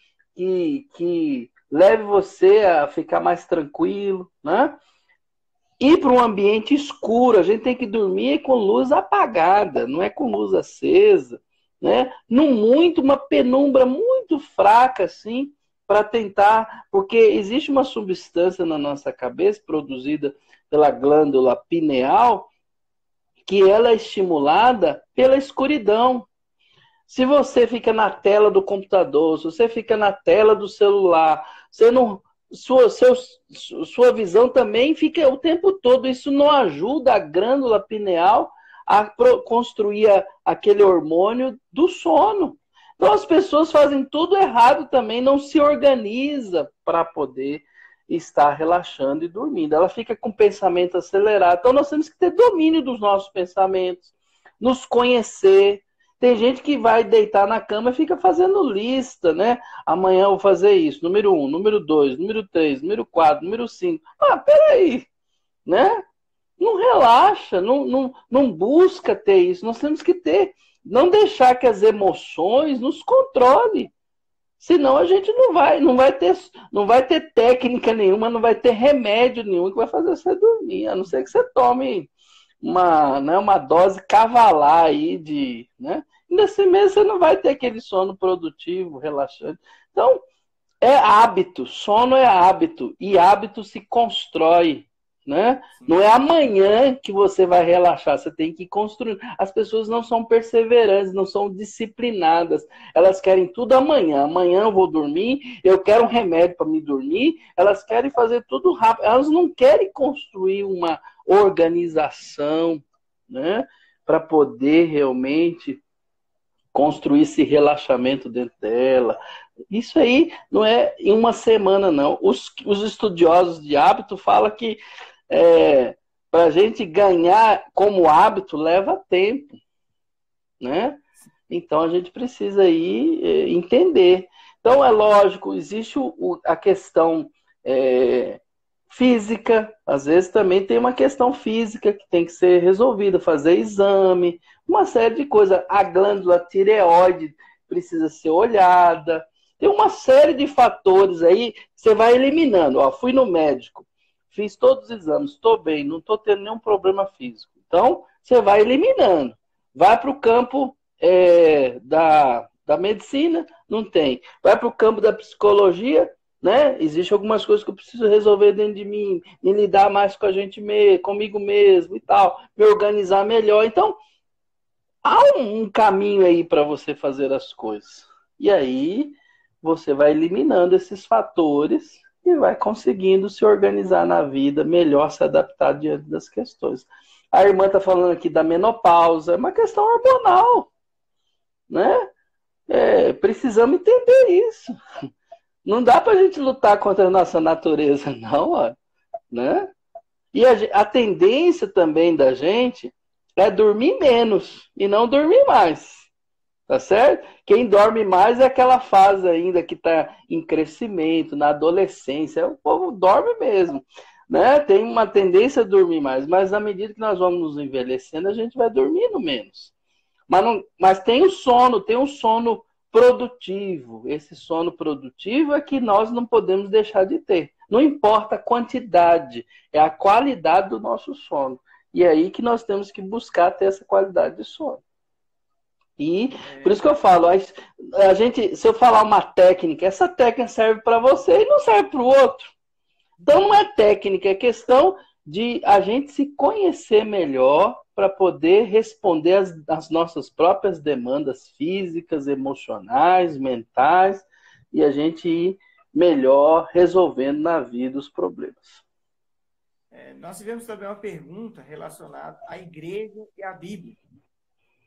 leve você a ficar mais tranquilo, né? Ir para um ambiente escuro, a gente tem que dormir com luz apagada, não é com luz acesa, né? Uma penumbra muito fraca, assim, para tentar, porque existe uma substância na nossa cabeça produzida pela glândula pineal, que ela é estimulada pela escuridão. Se você fica na tela do computador, se você fica na tela do celular, sua visão também fica o tempo todo. Isso não ajuda a glândula pineal a construir aquele hormônio do sono. Então as pessoas fazem tudo errado também, não se organiza para poder estar relaxando e dormindo. Ela fica com o pensamento acelerado. Então nós temos que ter domínio dos nossos pensamentos, nos conhecer. Tem gente que vai deitar na cama e fica fazendo lista, né? Amanhã eu vou fazer isso. Número 1, número 2, número 3, número 4, número 5. Peraí, né? Não relaxa, não busca ter isso. Nós temos que ter. Não deixar que as emoções nos controlem. Senão a gente não vai ter técnica nenhuma, não vai ter remédio nenhum que vai fazer você dormir, a não ser que você tome uma dose cavalar aí né? E nesse mês você não vai ter aquele sono produtivo, relaxante. Então, é hábito, sono é hábito, e hábito se constrói, né? Não é amanhã que você vai relaxar, você tem que construir. As pessoas não são perseverantes, não são disciplinadas, elas querem tudo amanhã. Amanhã eu vou dormir, eu quero um remédio para me dormir, elas querem fazer tudo rápido, elas não querem construir uma organização, né? Para poder realmente construir esse relaxamento dentro dela. Isso aí não é em uma semana, não. Os estudiosos de hábito falam que para a gente ganhar como hábito leva tempo, né? Então a gente precisa aí entender. Então é lógico, existe a questão física, às vezes também tem uma questão física que tem que ser resolvida, fazer exame, uma série de coisas. A glândula tireoide precisa ser olhada. Tem uma série de fatores aí que você vai eliminando. Ó, fui no médico, fiz todos os exames, estou bem, não estou tendo nenhum problema físico. Então, você vai eliminando. Vai para o campo da medicina, não tem. Vai para o campo da psicologia, né? Existem algumas coisas que eu preciso resolver dentro de mim, me lidar mais com a gente mesmo, comigo mesmo e tal, me organizar melhor. Então, há um caminho aí para você fazer as coisas. E aí você vai eliminando esses fatores e vai conseguindo se organizar na vida, melhor se adaptar diante das questões. A irmã está falando aqui da menopausa, é uma questão hormonal, né? Precisamos entender isso. Não dá para a gente lutar contra a nossa natureza, não, ó, né? E a tendência também da gente é dormir menos e não dormir mais. Tá certo? Quem dorme mais é aquela fase ainda que está em crescimento, na adolescência. O povo dorme mesmo, né? Tem uma tendência a dormir mais, mas à medida que nós vamos nos envelhecendo, a gente vai dormindo menos. Mas tem um sono produtivo. Esse sono produtivo é que nós não podemos deixar de ter. Não importa a quantidade, é a qualidade do nosso sono. E é aí que nós temos que buscar ter essa qualidade de sono. E por isso que eu falo, se eu falar uma técnica, essa técnica serve para você e não serve para o outro. Então não é técnica, é questão de a gente se conhecer melhor para poder responder às nossas próprias demandas físicas, emocionais, mentais, e a gente ir melhor resolvendo na vida os problemas. Nós tivemos também uma pergunta relacionada à igreja e à Bíblia.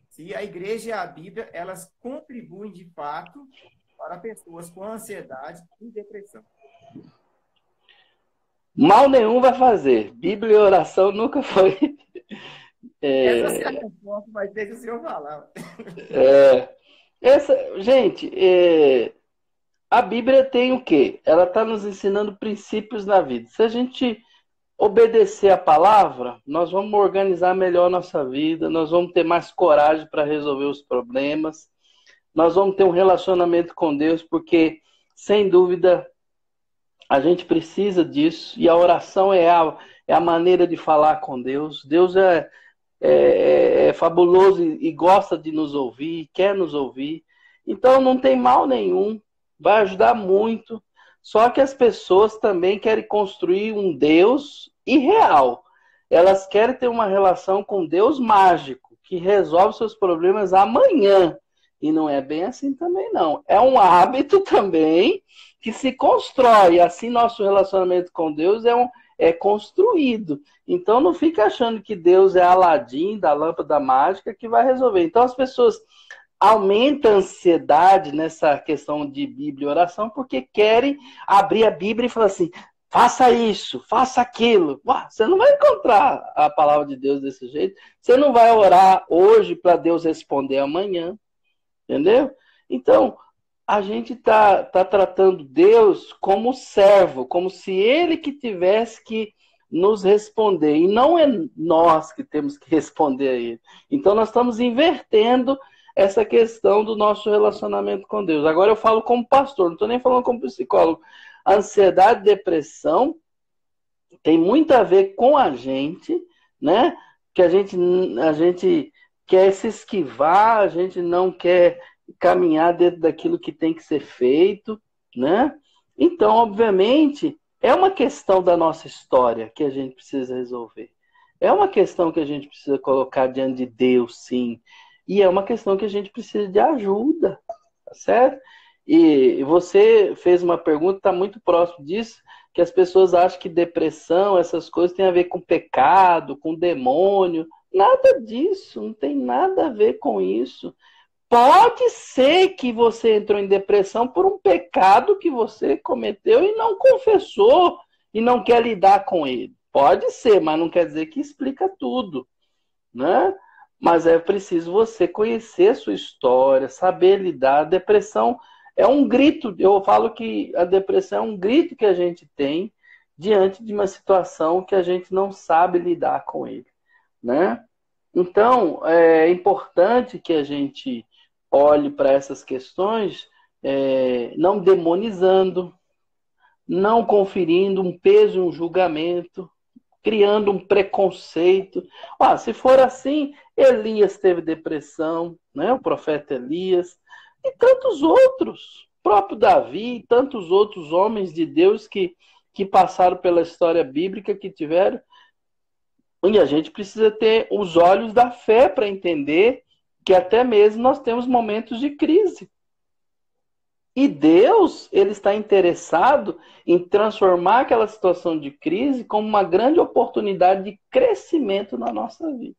Se a igreja e a Bíblia, elas contribuem de fato para pessoas com ansiedade e depressão. Mal nenhum vai fazer. Bíblia e oração nunca foi. Essa é a resposta, mas deixa o senhor falar. Gente, a Bíblia tem o quê? Ela está nos ensinando princípios na vida. Se a gente obedecer a palavra, nós vamos organizar melhor a nossa vida, nós vamos ter mais coragem para resolver os problemas, nós vamos ter um relacionamento com Deus, porque, sem dúvida, a gente precisa disso, e a oração é a maneira de falar com Deus. Deus é fabuloso e gosta de nos ouvir, quer nos ouvir. Então, não tem mal nenhum, vai ajudar muito. Só que as pessoas também querem construir um Deus irreal. Elas querem ter uma relação com Deus mágico, que resolve seus problemas amanhã. E não é bem assim também, não. É um hábito também que se constrói. Assim, nosso relacionamento com Deus é construído. Então, não fica achando que Deus é Aladim, da lâmpada mágica, que vai resolver. Então, as pessoas aumentam a ansiedade nessa questão de Bíblia e oração, porque querem abrir a Bíblia e falar assim, faça isso, faça aquilo. Ué, você não vai encontrar a palavra de Deus desse jeito. Você não vai orar hoje para Deus responder amanhã. Entendeu? Então, a gente está tratando Deus como servo, como se Ele que tivesse que nos responder. E não é nós que temos que responder a Ele. Então, nós estamos invertendo essa questão do nosso relacionamento com Deus. Agora eu falo como pastor, não estou nem falando como psicólogo. A ansiedade e depressão tem muito a ver com a gente, né? Que a gente quer se esquivar, a gente não quer caminhar dentro daquilo que tem que ser feito, né? Então, obviamente, é uma questão da nossa história que a gente precisa resolver. É uma questão que a gente precisa colocar diante de Deus, sim. E é uma questão que a gente precisa de ajuda, tá certo? E você fez uma pergunta, está muito próximo disso, que as pessoas acham que depressão, essas coisas, tem a ver com pecado, com demônio. Nada disso, não tem nada a ver com isso. Pode ser que você entrou em depressão por um pecado que você cometeu e não confessou e não quer lidar com ele. Pode ser, mas não quer dizer que explica tudo, né? Mas é preciso você conhecer a sua história, saber lidar. A depressão é um grito, eu falo que a depressão é um grito que a gente tem diante de uma situação que a gente não sabe lidar com ele, né? Então, é importante que a gente olhe para essas questões, não demonizando, não conferindo um peso e um julgamento, criando um preconceito. Se for assim, Elias teve depressão, né? O profeta Elias, e tantos outros, o próprio Davi, e tantos outros homens de Deus que passaram pela história bíblica, que tiveram. E a gente precisa ter os olhos da fé para entender que até mesmo nós temos momentos de crise. E Deus, ele está interessado em transformar aquela situação de crise como uma grande oportunidade de crescimento na nossa vida.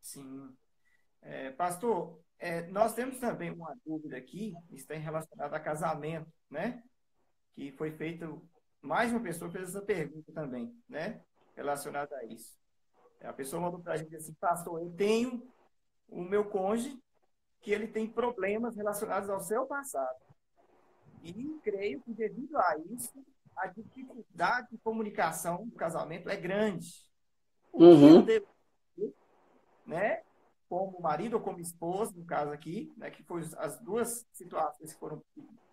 Sim. Pastor, nós temos também uma dúvida aqui, que está relacionada a casamento, né? Que foi feito, mais uma pessoa fez essa pergunta também, né? Relacionada a isso. A pessoa mandou para a gente assim: pastor, eu tenho o meu cônjuge que ele tem problemas relacionados ao seu passado. E creio que, devido a isso, a dificuldade de comunicação do casamento é grande. O que eu devo fazer, né, como marido ou como esposa, no caso aqui, né, que foram as duas situações que foram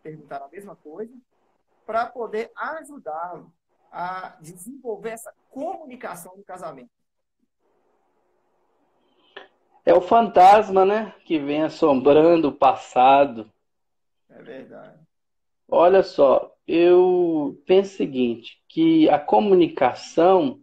perguntar a mesma coisa, para poder ajudá-lo a desenvolver essa comunicação no casamento? É o fantasma, né, que vem assombrando o passado. É verdade. Olha só, eu penso o seguinte, que a comunicação,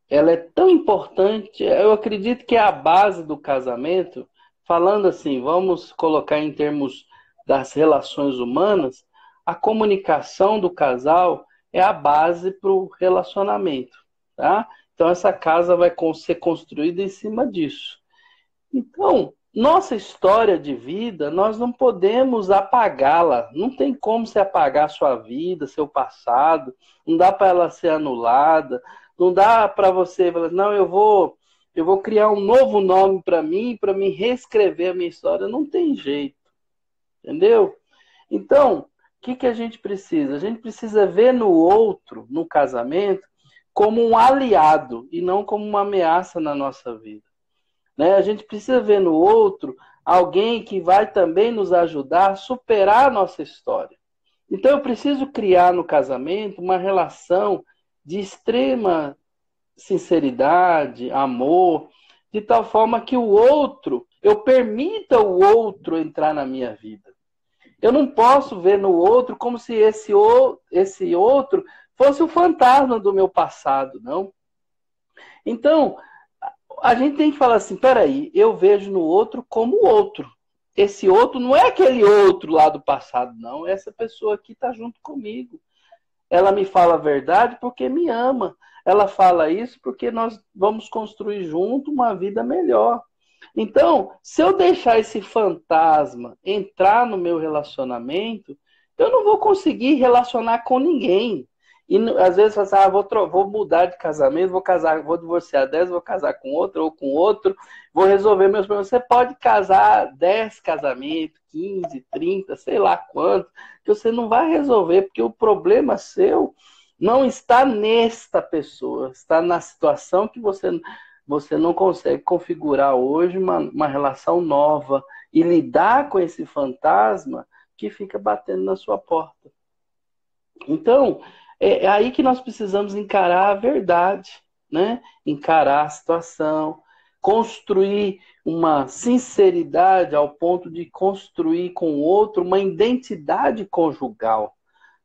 ela é tão importante, eu acredito que é a base do casamento, falando assim, vamos colocar em termos das relações humanas, a comunicação do casal é a base para o relacionamento, tá? Então essa casa vai ser construída em cima disso. Então, nossa história de vida, nós não podemos apagá-la. Não tem como você apagar a sua vida, seu passado. Não dá para ela ser anulada. Não dá para você falar, não, eu vou criar um novo nome para mim reescrever a minha história. Não tem jeito. Entendeu? Então, o que a gente precisa? A gente precisa ver no outro, no casamento, como um aliado e não como uma ameaça na nossa vida. Né? A gente precisa ver no outro alguém que vai também nos ajudar a superar a nossa história. Então eu preciso criar no casamento uma relação de extrema sinceridade, amor, de tal forma que eu permita o outro entrar na minha vida. Eu não posso ver no outro como se esse outro fosse o fantasma do meu passado, não. Então, a gente tem que falar assim, peraí, eu vejo no outro como outro. Esse outro não é aquele outro lá do passado, não. Essa pessoa aqui está junto comigo. Ela me fala a verdade porque me ama. Ela fala isso porque nós vamos construir junto uma vida melhor. Então, se eu deixar esse fantasma entrar no meu relacionamento, eu não vou conseguir relacionar com ninguém. E às vezes você fala assim, vou mudar de casamento, vou divorciar 10, vou casar com outro ou com outro, vou resolver meus problemas. Você pode casar 10 casamentos, 15, 30, sei lá quanto, que você não vai resolver, porque o problema seu não está nesta pessoa, está na situação que você você não consegue configurar hoje uma relação nova e lidar com esse fantasma que fica batendo na sua porta. Então, é aí que nós precisamos encarar a verdade, né? Encarar a situação, construir uma sinceridade ao ponto de construir com o outro uma identidade conjugal,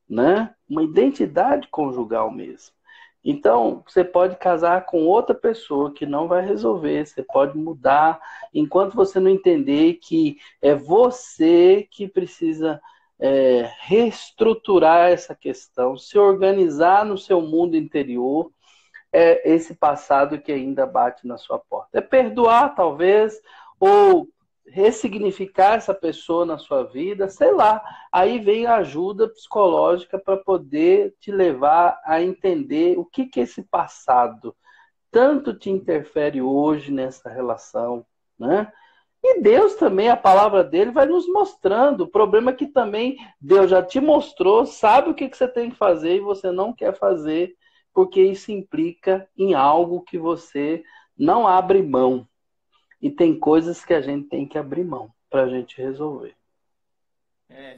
né? Uma identidade conjugal mesmo. Então, você pode casar com outra pessoa que não vai resolver, você pode mudar, enquanto você não entender que é você que precisa reestruturar essa questão, se organizar no seu mundo interior, esse passado que ainda bate na sua porta. É perdoar, talvez, ou ressignificar essa pessoa na sua vida, sei lá. Aí vem a ajuda psicológica para poder te levar a entender o que esse passado tanto te interfere hoje nessa relação, né? E Deus também, a palavra dele vai nos mostrando. O problema é que também Deus já te mostrou, sabe o que você tem que fazer e você não quer fazer, porque isso implica em algo que você não abre mão. E tem coisas que a gente tem que abrir mão para a gente resolver.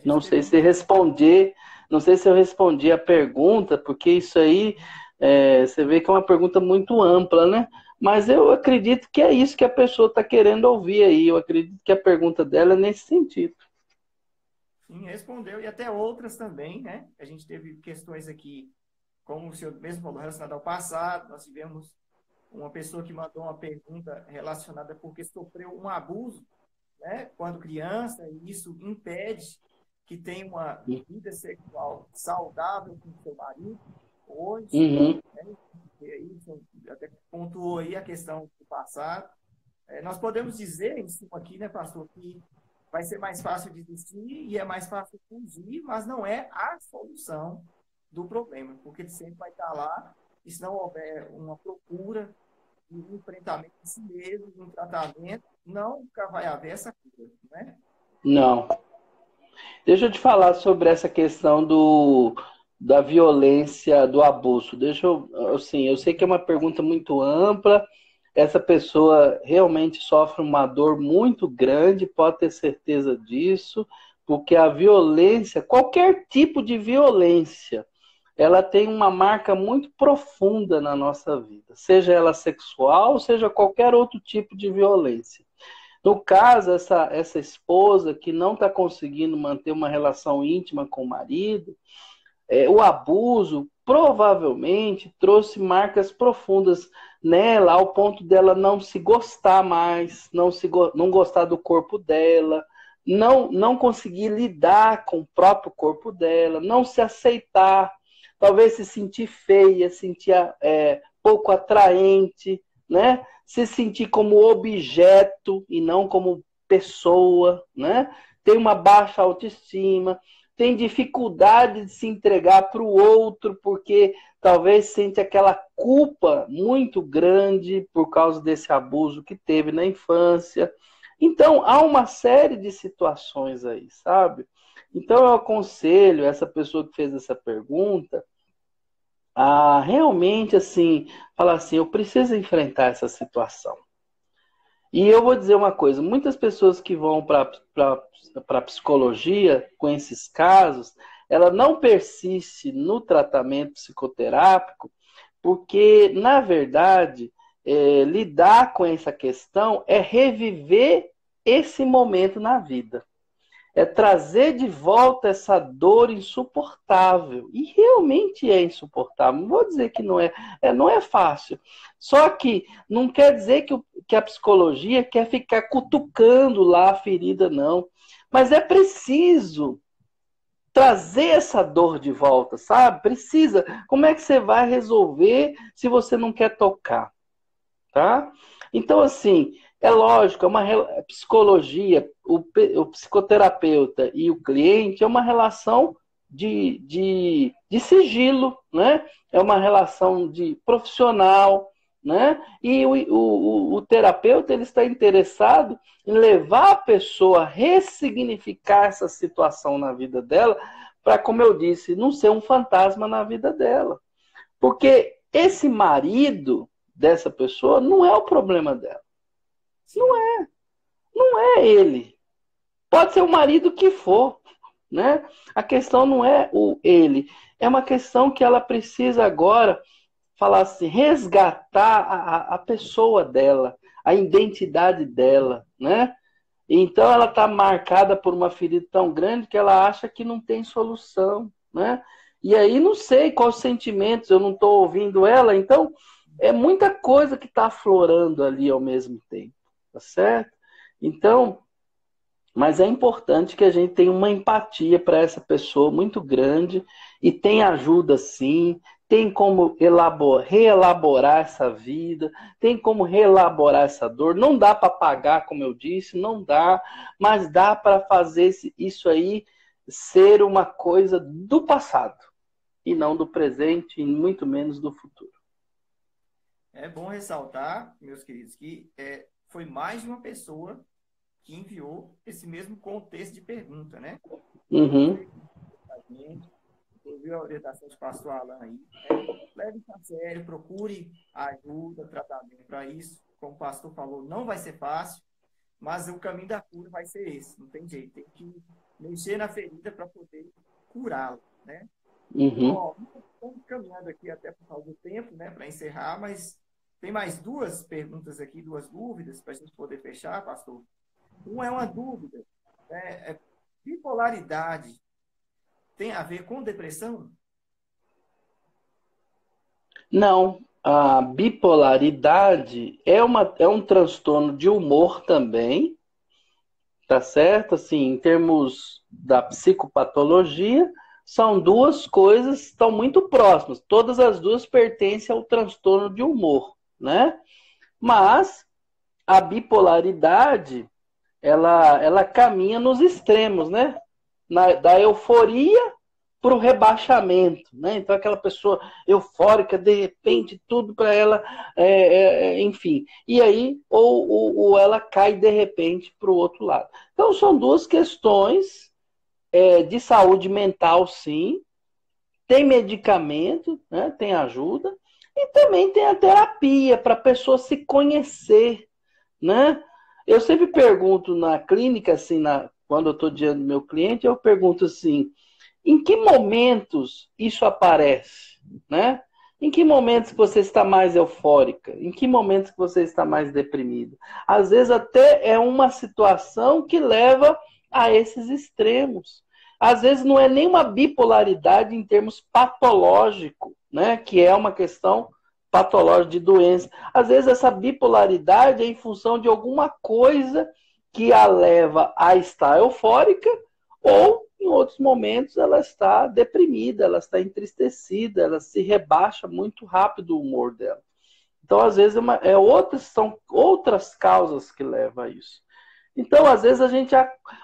Não sei se eu respondi a pergunta, porque isso aí, você vê que é uma pergunta muito ampla, né? Mas eu acredito que é isso que a pessoa está querendo ouvir aí. Eu acredito que a pergunta dela é nesse sentido. Sim, respondeu. E até outras também, né? A gente teve questões aqui, como o senhor mesmo falou, relacionadas ao passado. Nós tivemos uma pessoa que mandou uma pergunta relacionada porque sofreu um abuso, né, quando criança, e isso impede que tenha uma vida sexual saudável com o seu marido hoje. Uhum. Né? E aí, até pontuou aí a questão do passado. Nós podemos dizer em cima aqui, né, pastor, que vai ser mais fácil desistir e é mais fácil fugir, mas não é a solução do problema, porque ele sempre vai estar lá, e se não houver uma procura, um enfrentamento de si mesmo, um tratamento, nunca vai haver essa cura, né? Não. Deixa eu te falar sobre essa questão da violência, do abuso. Eu sei que é uma pergunta muito ampla. Essa pessoa realmente sofre uma dor muito grande, pode ter certeza disso, porque a violência, qualquer tipo de violência, ela tem uma marca muito profunda na nossa vida, seja ela sexual, seja qualquer outro tipo de violência. No caso, essa esposa que não está conseguindo manter uma relação íntima com o marido, o abuso provavelmente trouxe marcas profundas nela, ao ponto dela não se gostar mais, não gostar do corpo dela, não conseguir lidar com o próprio corpo dela, não se aceitar, talvez se sentir feia, sentir pouco atraente, né? Se sentir como objeto e não como pessoa, né? Tem uma baixa autoestima, tem dificuldade de se entregar para o outro, porque talvez sente aquela culpa muito grande por causa desse abuso que teve na infância. Então, há uma série de situações aí, sabe? Então, eu aconselho essa pessoa que fez essa pergunta a realmente, assim, falar assim, eu preciso enfrentar essa situação. E eu vou dizer uma coisa, muitas pessoas que vão para a psicologia com esses casos, ela não persiste no tratamento psicoterápico, porque, na verdade, lidar com essa questão é reviver esse momento na vida. É trazer de volta essa dor insuportável. E realmente é insuportável. Não vou dizer que não é. Não é fácil. Só que não quer dizer que a psicologia quer ficar cutucando lá a ferida, não. Mas é preciso trazer essa dor de volta, sabe? Precisa. Como é que você vai resolver se você não quer tocar? Tá? Então, assim, é lógico, a psicologia, o psicoterapeuta e o cliente é uma relação de sigilo, né? É uma relação de profissional, né? E o terapeuta ele está interessado em levar a pessoa a ressignificar essa situação na vida dela para, como eu disse, não ser um fantasma na vida dela. Porque esse marido dessa pessoa não é o problema dela. Não é ele. Pode ser o marido que for, né? A questão não é o ele. É uma questão que ela precisa agora falar assim, resgatar a pessoa dela, a identidade dela, né? Então ela está marcada por uma ferida tão grande que ela acha que não tem solução, né? E aí não sei quais sentimentos, eu não estou ouvindo ela, então é muita coisa que está aflorando ali ao mesmo tempo, tá certo? Então, mas é importante que a gente tenha uma empatia para essa pessoa muito grande e tem ajuda sim, tem como reelaborar essa vida, tem como reelaborar essa dor. Não dá para pagar, como eu disse, não dá, mas dá para fazer isso aí ser uma coisa do passado e não do presente e muito menos do futuro. É bom ressaltar, meus queridos, que foi mais de uma pessoa que enviou esse mesmo contexto de pergunta, né? Uhum. Ouviu a orientação de pastor Alan aí, né? Leve isso a sério, procure ajuda, tratamento para isso. Como o pastor falou, não vai ser fácil, mas o caminho da cura vai ser esse, não tem jeito, tem que mexer na ferida para poder curá-la, né? Uhum. Ó, estamos caminhando aqui até por causa do tempo, né, para encerrar, mas tem mais duas perguntas aqui, duas dúvidas para a gente poder fechar, pastor. Uma é uma dúvida, né? Bipolaridade tem a ver com depressão? Não, a bipolaridade é um transtorno de humor também, tá certo? Assim, em termos da psicopatologia, são duas coisas que estão muito próximas. Todas as duas pertencem ao transtorno de humor, né? Mas a bipolaridade, ela caminha nos extremos, né? Da euforia para o rebaixamento, né? Então aquela pessoa eufórica, de repente tudo para ela, enfim, e aí ou ela cai de repente para o outro lado. Então são duas questões de saúde mental, sim. Tem medicamento, né? Tem ajuda e também tem a terapia para a pessoa se conhecer, né? Eu sempre pergunto na clínica, assim, quando eu estou diante do meu cliente, eu pergunto assim: em que momentos isso aparece, né? Em que momentos você está mais eufórica? Em que momentos você está mais deprimida? Às vezes até é uma situação que leva a esses extremos. Às vezes não é nem uma bipolaridade em termos patológicos, né? Que é uma questão patológica de doença. Às vezes essa bipolaridade é em função de alguma coisa que a leva a estar eufórica ou em outros momentos ela está deprimida, ela está entristecida, ela se rebaixa muito rápido o humor dela. Então, às vezes, são outras causas que levam a isso. Então, às vezes, a gente...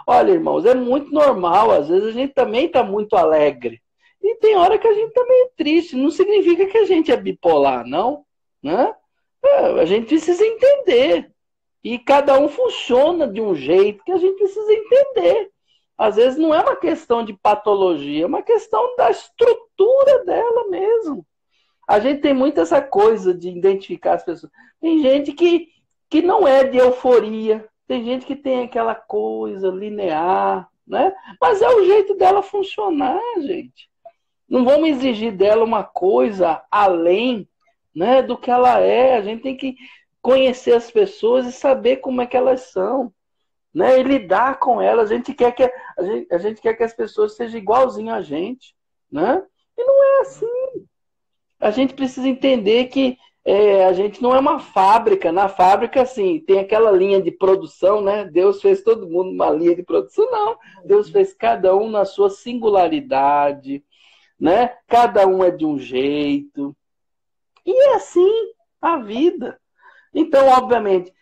Olha, irmãos, é muito normal. Às vezes, a gente também está muito alegre. E tem hora que a gente está meio triste. Não significa que a gente é bipolar, não. Né? A gente precisa entender. E cada um funciona de um jeito que a gente precisa entender. Às vezes não é uma questão de patologia, é uma questão da estrutura dela mesmo. A gente tem muito essa coisa de identificar as pessoas. Tem gente que não é de euforia, tem gente que tem aquela coisa linear, né? Mas é o jeito dela funcionar, gente. Não vamos exigir dela uma coisa além, né, do que ela é. A gente tem que conhecer as pessoas e saber como é que elas são. Né, e lidar com elas. A gente quer que as pessoas sejam igualzinho a gente, né? E não é assim. A gente precisa entender que a gente não é uma fábrica. Na fábrica, assim, tem aquela linha de produção, né? Deus fez todo mundo uma linha de produção. Não. Deus fez cada um na sua singularidade, né? Cada um é de um jeito. E é assim a vida. Então, obviamente,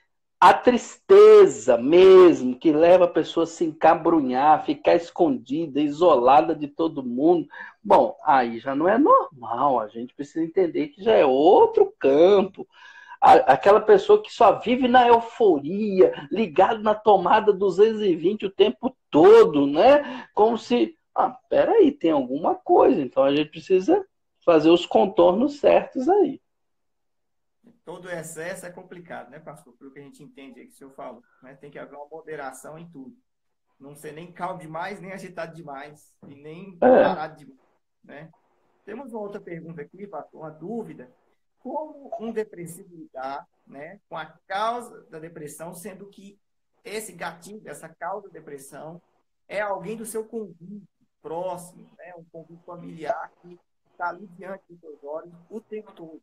a tristeza mesmo, que leva a pessoa a se encabrunhar, ficar escondida, isolada de todo mundo. Bom, aí já não é normal. A gente precisa entender que já é outro campo. Aquela pessoa que só vive na euforia, ligado na tomada 220 o tempo todo, né? Como se... peraí, tem alguma coisa. Então a gente precisa fazer os contornos certos aí. todo excesso é complicado, né, pastor? Pelo que a gente entende aí que o senhor falou, né? Tem que haver uma moderação em tudo. Não ser nem calmo demais, nem agitado demais, e nem parado demais, né? Temos uma outra pergunta aqui, pastor, uma dúvida. Como um depressivo lidar, né, com a causa da depressão, sendo que esse gatilho, essa causa da depressão, é alguém do seu convívio próximo, né, um convívio familiar que está ali diante dos seus olhos o tempo todo,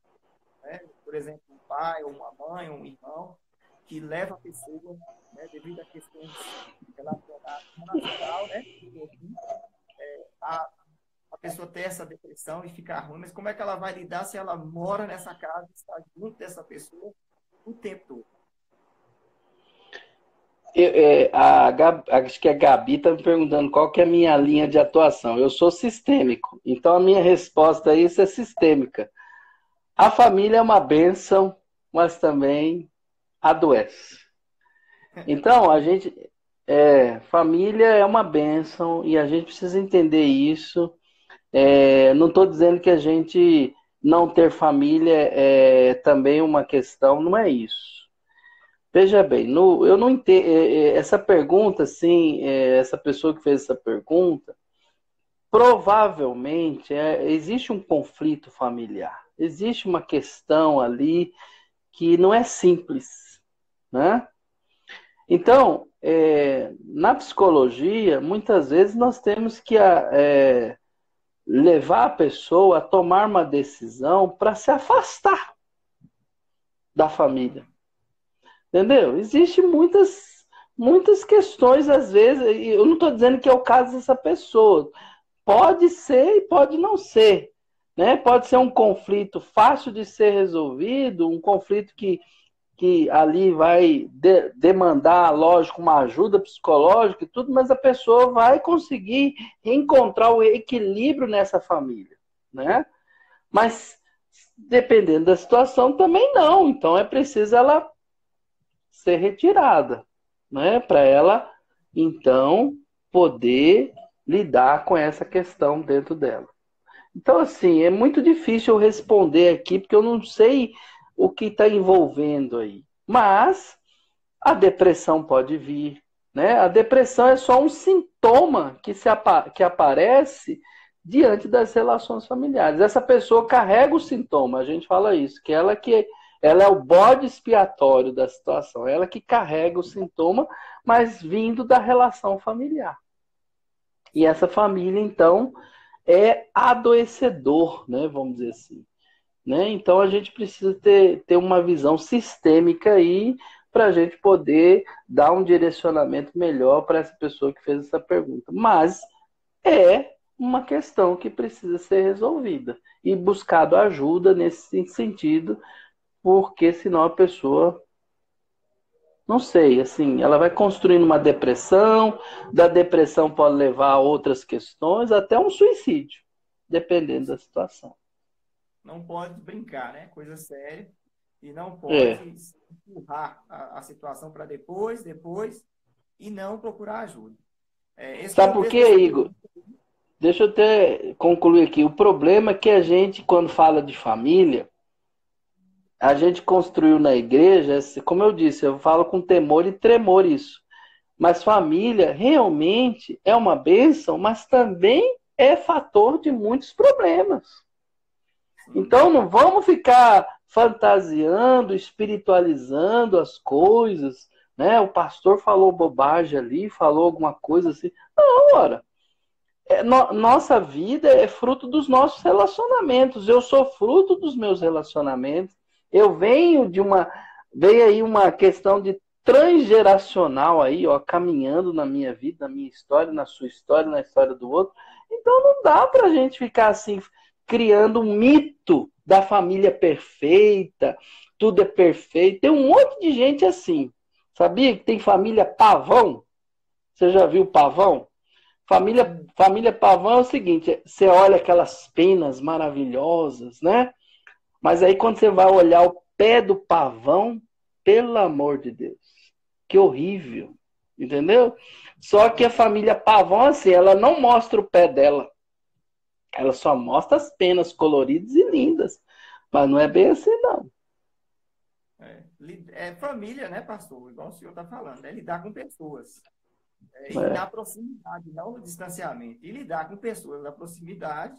né? Por exemplo, um pai, ou uma mãe, ou um irmão, que leva a pessoa, né, devido a questões relacionadas natural, né, a, a pessoa ter essa depressão e ficar ruim, mas como é que ela vai lidar se ela mora nessa casa, está junto dessa pessoa o tempo todo? Acho que a Gabi está me perguntando qual que é a minha linha de atuação. Eu sou sistêmico, então a minha resposta a isso é sistêmica. A família é uma bênção, mas também adoece. Então, família é uma bênção e a gente precisa entender isso. Não estou dizendo que a gente não ter família é também uma questão, não é isso. Veja bem, eu não entendo essa pergunta, assim, essa pessoa que fez essa pergunta, provavelmente existe um conflito familiar, existe uma questão ali que não é simples, né? Então, na psicologia, muitas vezes nós temos que levar a pessoa a tomar uma decisão para se afastar da família. Entendeu? Existem muitas questões, às vezes, eu não estou dizendo que é o caso dessa pessoa. Pode ser e pode não ser, né? Pode ser um conflito fácil de ser resolvido, um conflito que ali vai demandar, lógico, uma ajuda psicológica e tudo, mas a pessoa vai conseguir encontrar o equilíbrio nessa família, né? Mas, dependendo da situação, também não. Então, é preciso ela ser retirada, né? Para ela, então, poder lidar com essa questão dentro dela. Então, assim, é muito difícil eu responder aqui, porque eu não sei o que está envolvendo aí. Mas a depressão pode vir, né? A depressão é só um sintoma que aparece diante das relações familiares. Essa pessoa carrega o sintoma, a gente fala isso, que ela é o bode expiatório da situação, ela que carrega o sintoma, mas vindo da relação familiar. E essa família, então, é adoecedor, né? Vamos dizer assim. Né? Então, a gente precisa ter uma visão sistêmica aí para a gente poder dar um direcionamento melhor para essa pessoa que fez essa pergunta. Mas é uma questão que precisa ser resolvida e buscado ajuda nesse sentido, porque senão a pessoa, não sei, assim, ela vai construindo uma depressão, da depressão pode levar a outras questões, até um suicídio, dependendo da situação. Não pode brincar, né? Coisa séria. E não pode empurrar a situação para depois, e não procurar ajuda. Sabe por quê, Igor? Deixa eu até concluir aqui. O problema é que a gente, quando fala de família, a gente construiu na igreja, como eu disse, eu falo com temor e tremor isso. Mas família realmente é uma bênção, mas também é fator de muitos problemas. Então não vamos ficar fantasiando, espiritualizando as coisas, né? O pastor falou bobagem ali, falou alguma coisa assim. Não, ora. Nossa vida é fruto dos nossos relacionamentos. Eu sou fruto dos meus relacionamentos. Eu venho aí uma questão de transgeracional aí, ó, caminhando na minha vida, na minha história, na sua história, na história do outro. Então não dá pra gente ficar assim criando um mito da família perfeita, tudo é perfeito. Tem um monte de gente assim. Sabia que tem família pavão? Você já viu pavão? Família pavão é o seguinte, você olha aquelas penas maravilhosas, né? Mas aí quando você vai olhar o pé do pavão, pelo amor de Deus, que horrível, entendeu? Só que a família pavão, assim, ela não mostra o pé dela. Ela só mostra as penas coloridas e lindas. Mas não é bem assim, não. Família, né, pastor? Igual o senhor está falando, é lidar com pessoas. E É. na proximidade, não no distanciamento. E lidar com pessoas na proximidade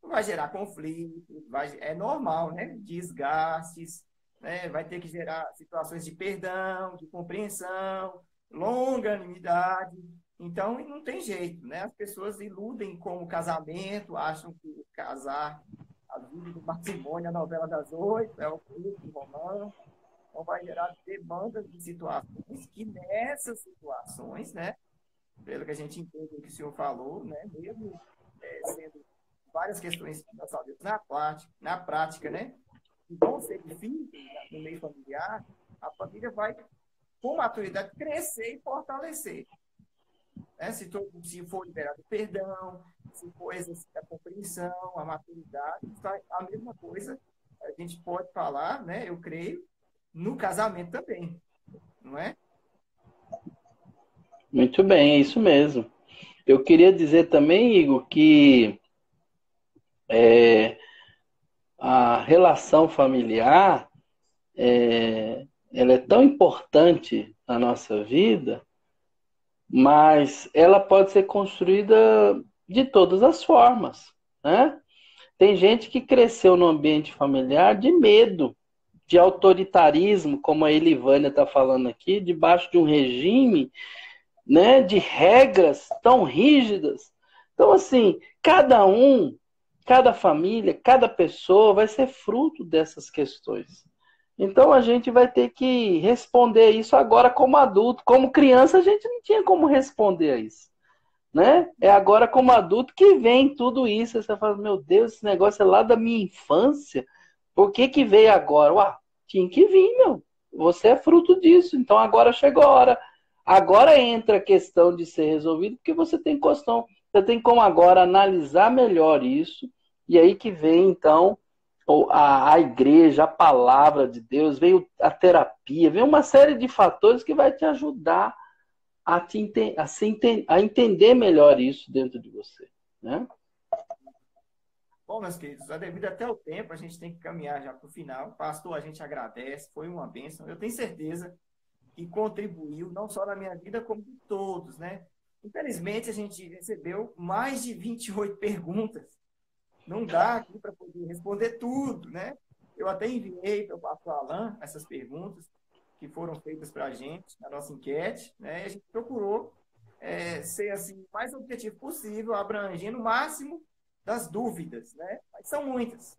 vai gerar conflito, é normal, né? Desgastes, né? Vai ter que gerar situações de perdão, de compreensão, longanimidade. Então, não tem jeito, né? As pessoas iludem com o casamento, acham que casar, a vida do matrimônio, a novela das 8, é o culto, o romance. Então, vai gerar demandas de situações que nessas situações, né? Pelo que a gente entende que o senhor falou, né? Mesmo sendo várias questões que nós sabemos na prática, né? Que vão ser difíceis no meio familiar, a família vai, com maturidade, crescer e fortalecer. Né? Se for liberado o perdão, se for exercitar a compreensão, a maturidade, a mesma coisa a gente pode falar, né? Eu creio, no casamento também, não é? Muito bem, é isso mesmo. Eu queria dizer também, Igor, que a relação familiar ela é tão importante na nossa vida, mas ela pode ser construída de todas as formas, né? Tem gente que cresceu no ambiente familiar de medo, de autoritarismo, como a Elivânia está falando aqui, debaixo de um regime, né, de regras tão rígidas. Então, assim, cada família, cada pessoa vai ser fruto dessas questões. Então, a gente vai ter que responder isso agora como adulto. Como criança, a gente não tinha como responder a isso. Né? É agora como adulto que vem tudo isso. Você fala, meu Deus, esse negócio é lá da minha infância. Por que que veio agora? Ué, tinha que vir, meu. Você é fruto disso. Então agora chegou a hora. Agora entra a questão de ser resolvido, porque você tem como agora analisar melhor isso. E aí que vem, então, a igreja, a palavra de Deus, vem a terapia, vem uma série de fatores que vai te ajudar a entender melhor isso dentro de você, né? Bom, meus queridos, devido até o tempo, a gente tem que caminhar já para o final. Pastor, a gente agradece, foi uma bênção. Eu tenho certeza que contribuiu, não só na minha vida, como de todos, né? Infelizmente, a gente recebeu mais de 28 perguntas. Não dá aqui para poder responder tudo, né? Eu até enviei para o pastor Alain essas perguntas que foram feitas para a gente na nossa enquete, né? E a gente procurou ser assim, o mais objetivo possível, abrangendo o máximo das dúvidas, né? Mas são muitas.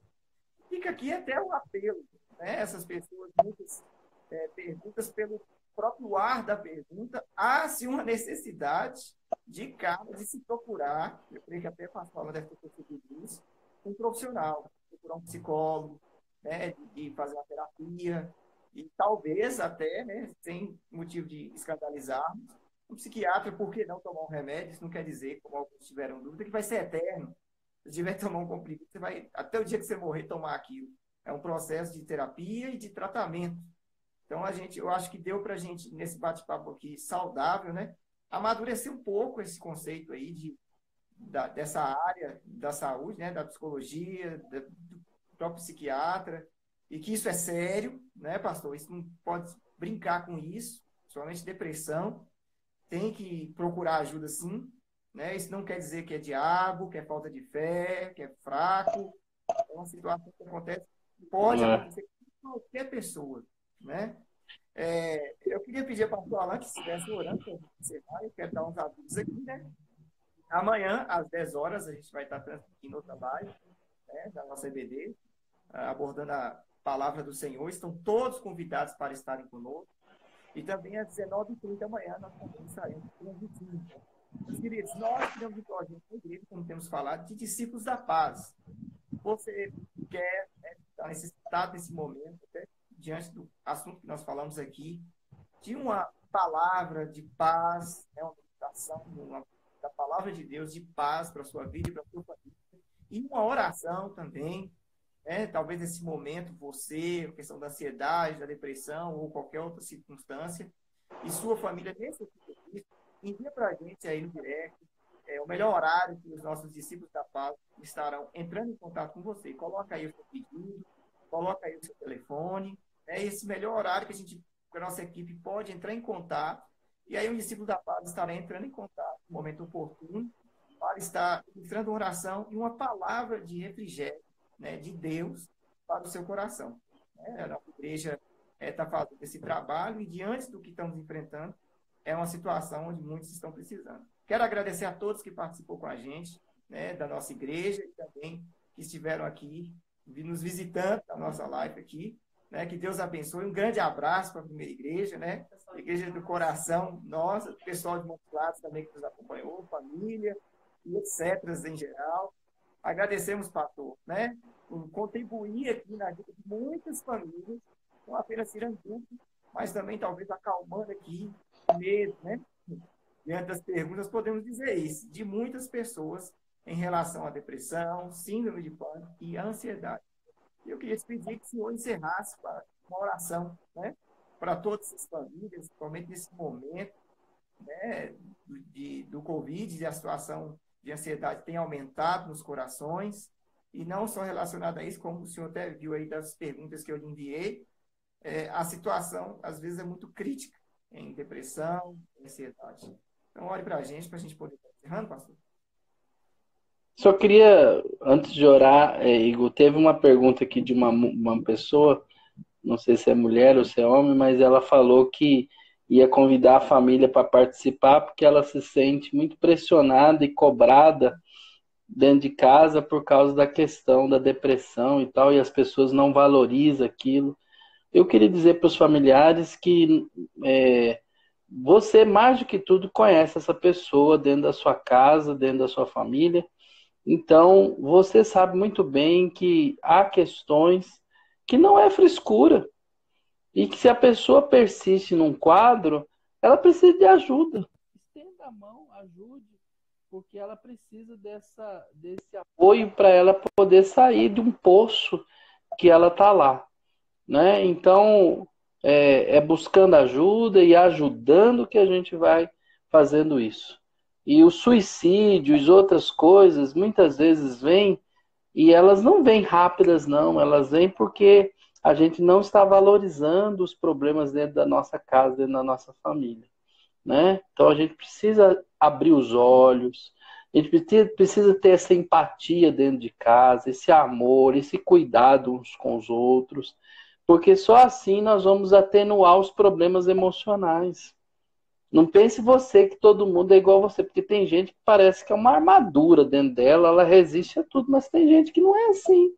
Fica aqui até o apelo, né? Essas pessoas, muitas perguntas pelo próprio ar da pergunta, há-se uma necessidade de se procurar, eu creio que até a pastora deve ter percebido isso, um profissional, procurar um psicólogo, né? De fazer uma terapia, e talvez até, né, sem motivo de escandalizarmos, um psiquiatra, por que não tomar um remédio? Isso não quer dizer, como alguns tiveram dúvida, que vai ser eterno. Se tiver que tomar um comprimido, você vai, até o dia que você morrer, tomar aquilo. É um processo de terapia e de tratamento. Então, eu acho que deu para a gente, nesse bate-papo aqui saudável, né, amadurecer um pouco esse conceito aí dessa área da saúde, né, da psicologia, do próprio psiquiatra, e que isso é sério, né, pastor? Isso não pode brincar com isso, somente depressão. Tem que procurar ajuda, sim, né? Isso não quer dizer que é diabo, que é falta de fé, que é fraco. É uma situação que pode acontecer com qualquer pessoa, né? Eu queria pedir para o pastor Alain que estivesse orando para você, eu quero dar uns avisos aqui, né? Amanhã, às 10 horas, a gente vai estar transmitindo outra live, né, da nossa EBD, abordando a palavra do Senhor. Estão todos convidados para estarem conosco. E também às 19h30 amanhã nós também estaremos transmitindo. Meus queridos, nós criamos um projeto na igreja, como temos falado, de discípulos da paz. Você quer estar necessitado nesse momento, até diante do assunto que nós falamos aqui, de uma palavra de paz, uma meditação da palavra de Deus de paz para a sua vida e para a sua família. E uma oração também, né? Talvez nesse momento você, a questão da ansiedade, da depressão ou qualquer outra circunstância, e sua família necessita disso, envia para a gente aí no direct, o melhor horário que os nossos discípulos da paz estarão entrando em contato com você. Coloca aí o seu pedido, coloca aí o seu telefone, é esse melhor horário que a nossa equipe pode entrar em contato. E aí o discípulo da paz estará entrando em contato no momento oportuno para estar ministrando uma oração e uma palavra de refrigério, né, de Deus para o seu coração. A nossa igreja está fazendo esse trabalho e, diante do que estamos enfrentando, é uma situação onde muitos estão precisando. Quero agradecer a todos que participou com a gente, né, da nossa igreja, e também que estiveram aqui nos visitando na nossa live aqui, né? Que Deus abençoe. Um grande abraço para a primeira igreja, né? Igreja do coração nossa, pessoal de Montes Claros também que nos acompanhou, família, e etc. em geral. Agradecemos, pastor, né? Por contribuir aqui na vida de muitas famílias, não apenas tirando dúvidas, mas também talvez acalmando aqui medo, né? Diante das perguntas, podemos dizer isso, de muitas pessoas em relação à depressão, síndrome de pânico e ansiedade. Eu queria te pedir que o senhor encerrasse para uma oração, né? Para todas as famílias, principalmente nesse momento, né? do Covid, e a situação de ansiedade tem aumentado nos corações, e não só relacionado a isso, como o senhor até viu aí das perguntas que eu lhe enviei, a situação, às vezes, é muito crítica em depressão, em ansiedade. Então, ore para a gente poder estar encerrando, pastor. Só queria, antes de orar, Igor, teve uma pergunta aqui de uma pessoa, não sei se é mulher ou se é homem, mas ela falou que ia convidar a família para participar porque ela se sente muito pressionada e cobrada dentro de casa por causa da questão da depressão e tal, e as pessoas não valorizam aquilo. Eu queria dizer para os familiares que você, mais do que tudo, conhece essa pessoa dentro da sua casa, dentro da sua família. Então, você sabe muito bem que há questões que não é frescura. E que se a pessoa persiste num quadro, ela precisa de ajuda. Estenda a mão, ajude, porque ela precisa desse apoio para ela poder sair de um poço que ela está lá. Né? Então, é buscando ajuda e ajudando que a gente vai fazendo isso. E o suicídio e outras coisas, muitas vezes vêm, e elas não vêm rápidas, não. Elas vêm porque a gente não está valorizando os problemas dentro da nossa casa, dentro da nossa família. Né? Então, a gente precisa abrir os olhos, a gente precisa ter essa empatia dentro de casa, esse amor, esse cuidado uns com os outros, porque só assim nós vamos atenuar os problemas emocionais. Não pense você que todo mundo é igual a você, porque tem gente que parece que é uma armadura dentro dela, ela resiste a tudo, mas tem gente que não é assim.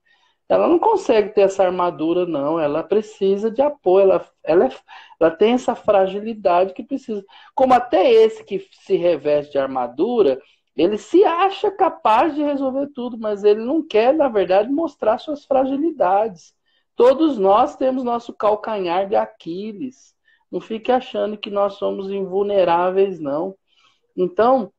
Ela não consegue ter essa armadura, não. Ela precisa de apoio, ela tem essa fragilidade que precisa. Como até esse que se reveste de armadura, ele se acha capaz de resolver tudo, mas ele não quer, na verdade, mostrar suas fragilidades. Todos nós temos nosso calcanhar de Aquiles. Não fique achando que nós somos invulneráveis, não. Então,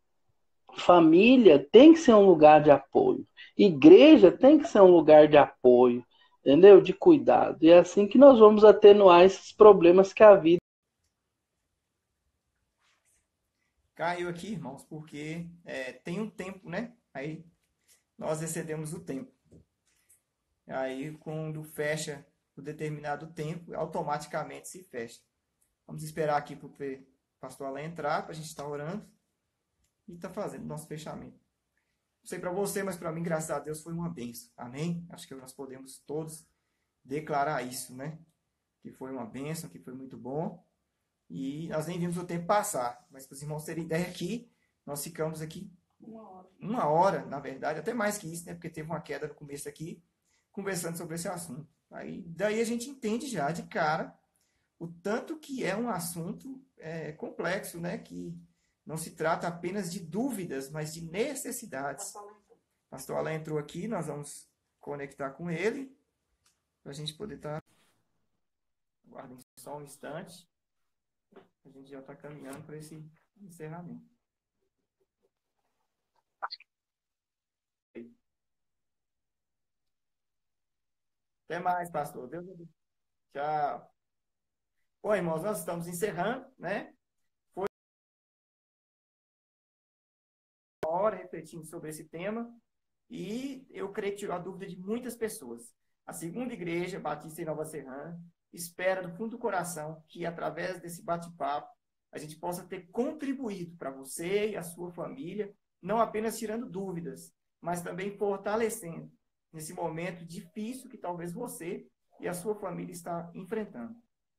família tem que ser um lugar de apoio. Igreja tem que ser um lugar de apoio, entendeu? De cuidado. E é assim que nós vamos atenuar esses problemas que a vida... Caiu aqui, irmãos, porque tem um tempo, né? Aí nós excedemos o tempo. Aí, quando fecha o determinado tempo, automaticamente se fecha. Vamos esperar aqui para o pastor Alain entrar, para a gente estar orando e estar fazendo o nosso fechamento. Não sei para você, mas para mim, graças a Deus, foi uma bênção. Amém? Acho que nós podemos todos declarar isso, né? Que foi uma bênção, que foi muito bom. E nós nem vimos o tempo passar. Mas para os irmãos terem ideia aqui, nós ficamos aqui 1 hora. 1 hora, na verdade, até mais que isso, né? Porque teve uma queda no começo aqui, conversando sobre esse assunto. Daí a gente entende já de cara o tanto que é um assunto complexo, né? Que não se trata apenas de dúvidas, mas de necessidades. Pastor Alain entrou aqui, nós vamos conectar com ele, para a gente poder estar... Aguardem só um instante. A gente já está caminhando para esse encerramento. Até mais, pastor. Deus abençoe. Tchau. Bom, irmãos, nós estamos encerrando, né? Foi uma hora refletindo sobre esse tema e eu creio que tirou a dúvida de muitas pessoas. A segunda igreja batista em Nova Serrana espero do fundo do coração que, através desse bate-papo, a gente possa ter contribuído para você e a sua família, não apenas tirando dúvidas, mas também fortalecendo nesse momento difícil que talvez você e a sua família está enfrentando.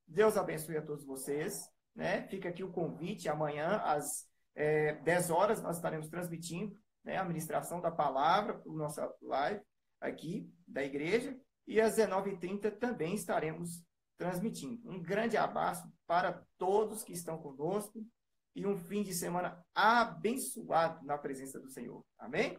Deus abençoe a todos vocês, né? Fica aqui o convite, amanhã às 10 horas nós estaremos transmitindo, né, a ministração da palavra para a nossa live aqui da igreja, e às 19h30 também estaremos transmitindo. Um grande abraço para todos que estão conosco e um fim de semana abençoado na presença do Senhor. Amém?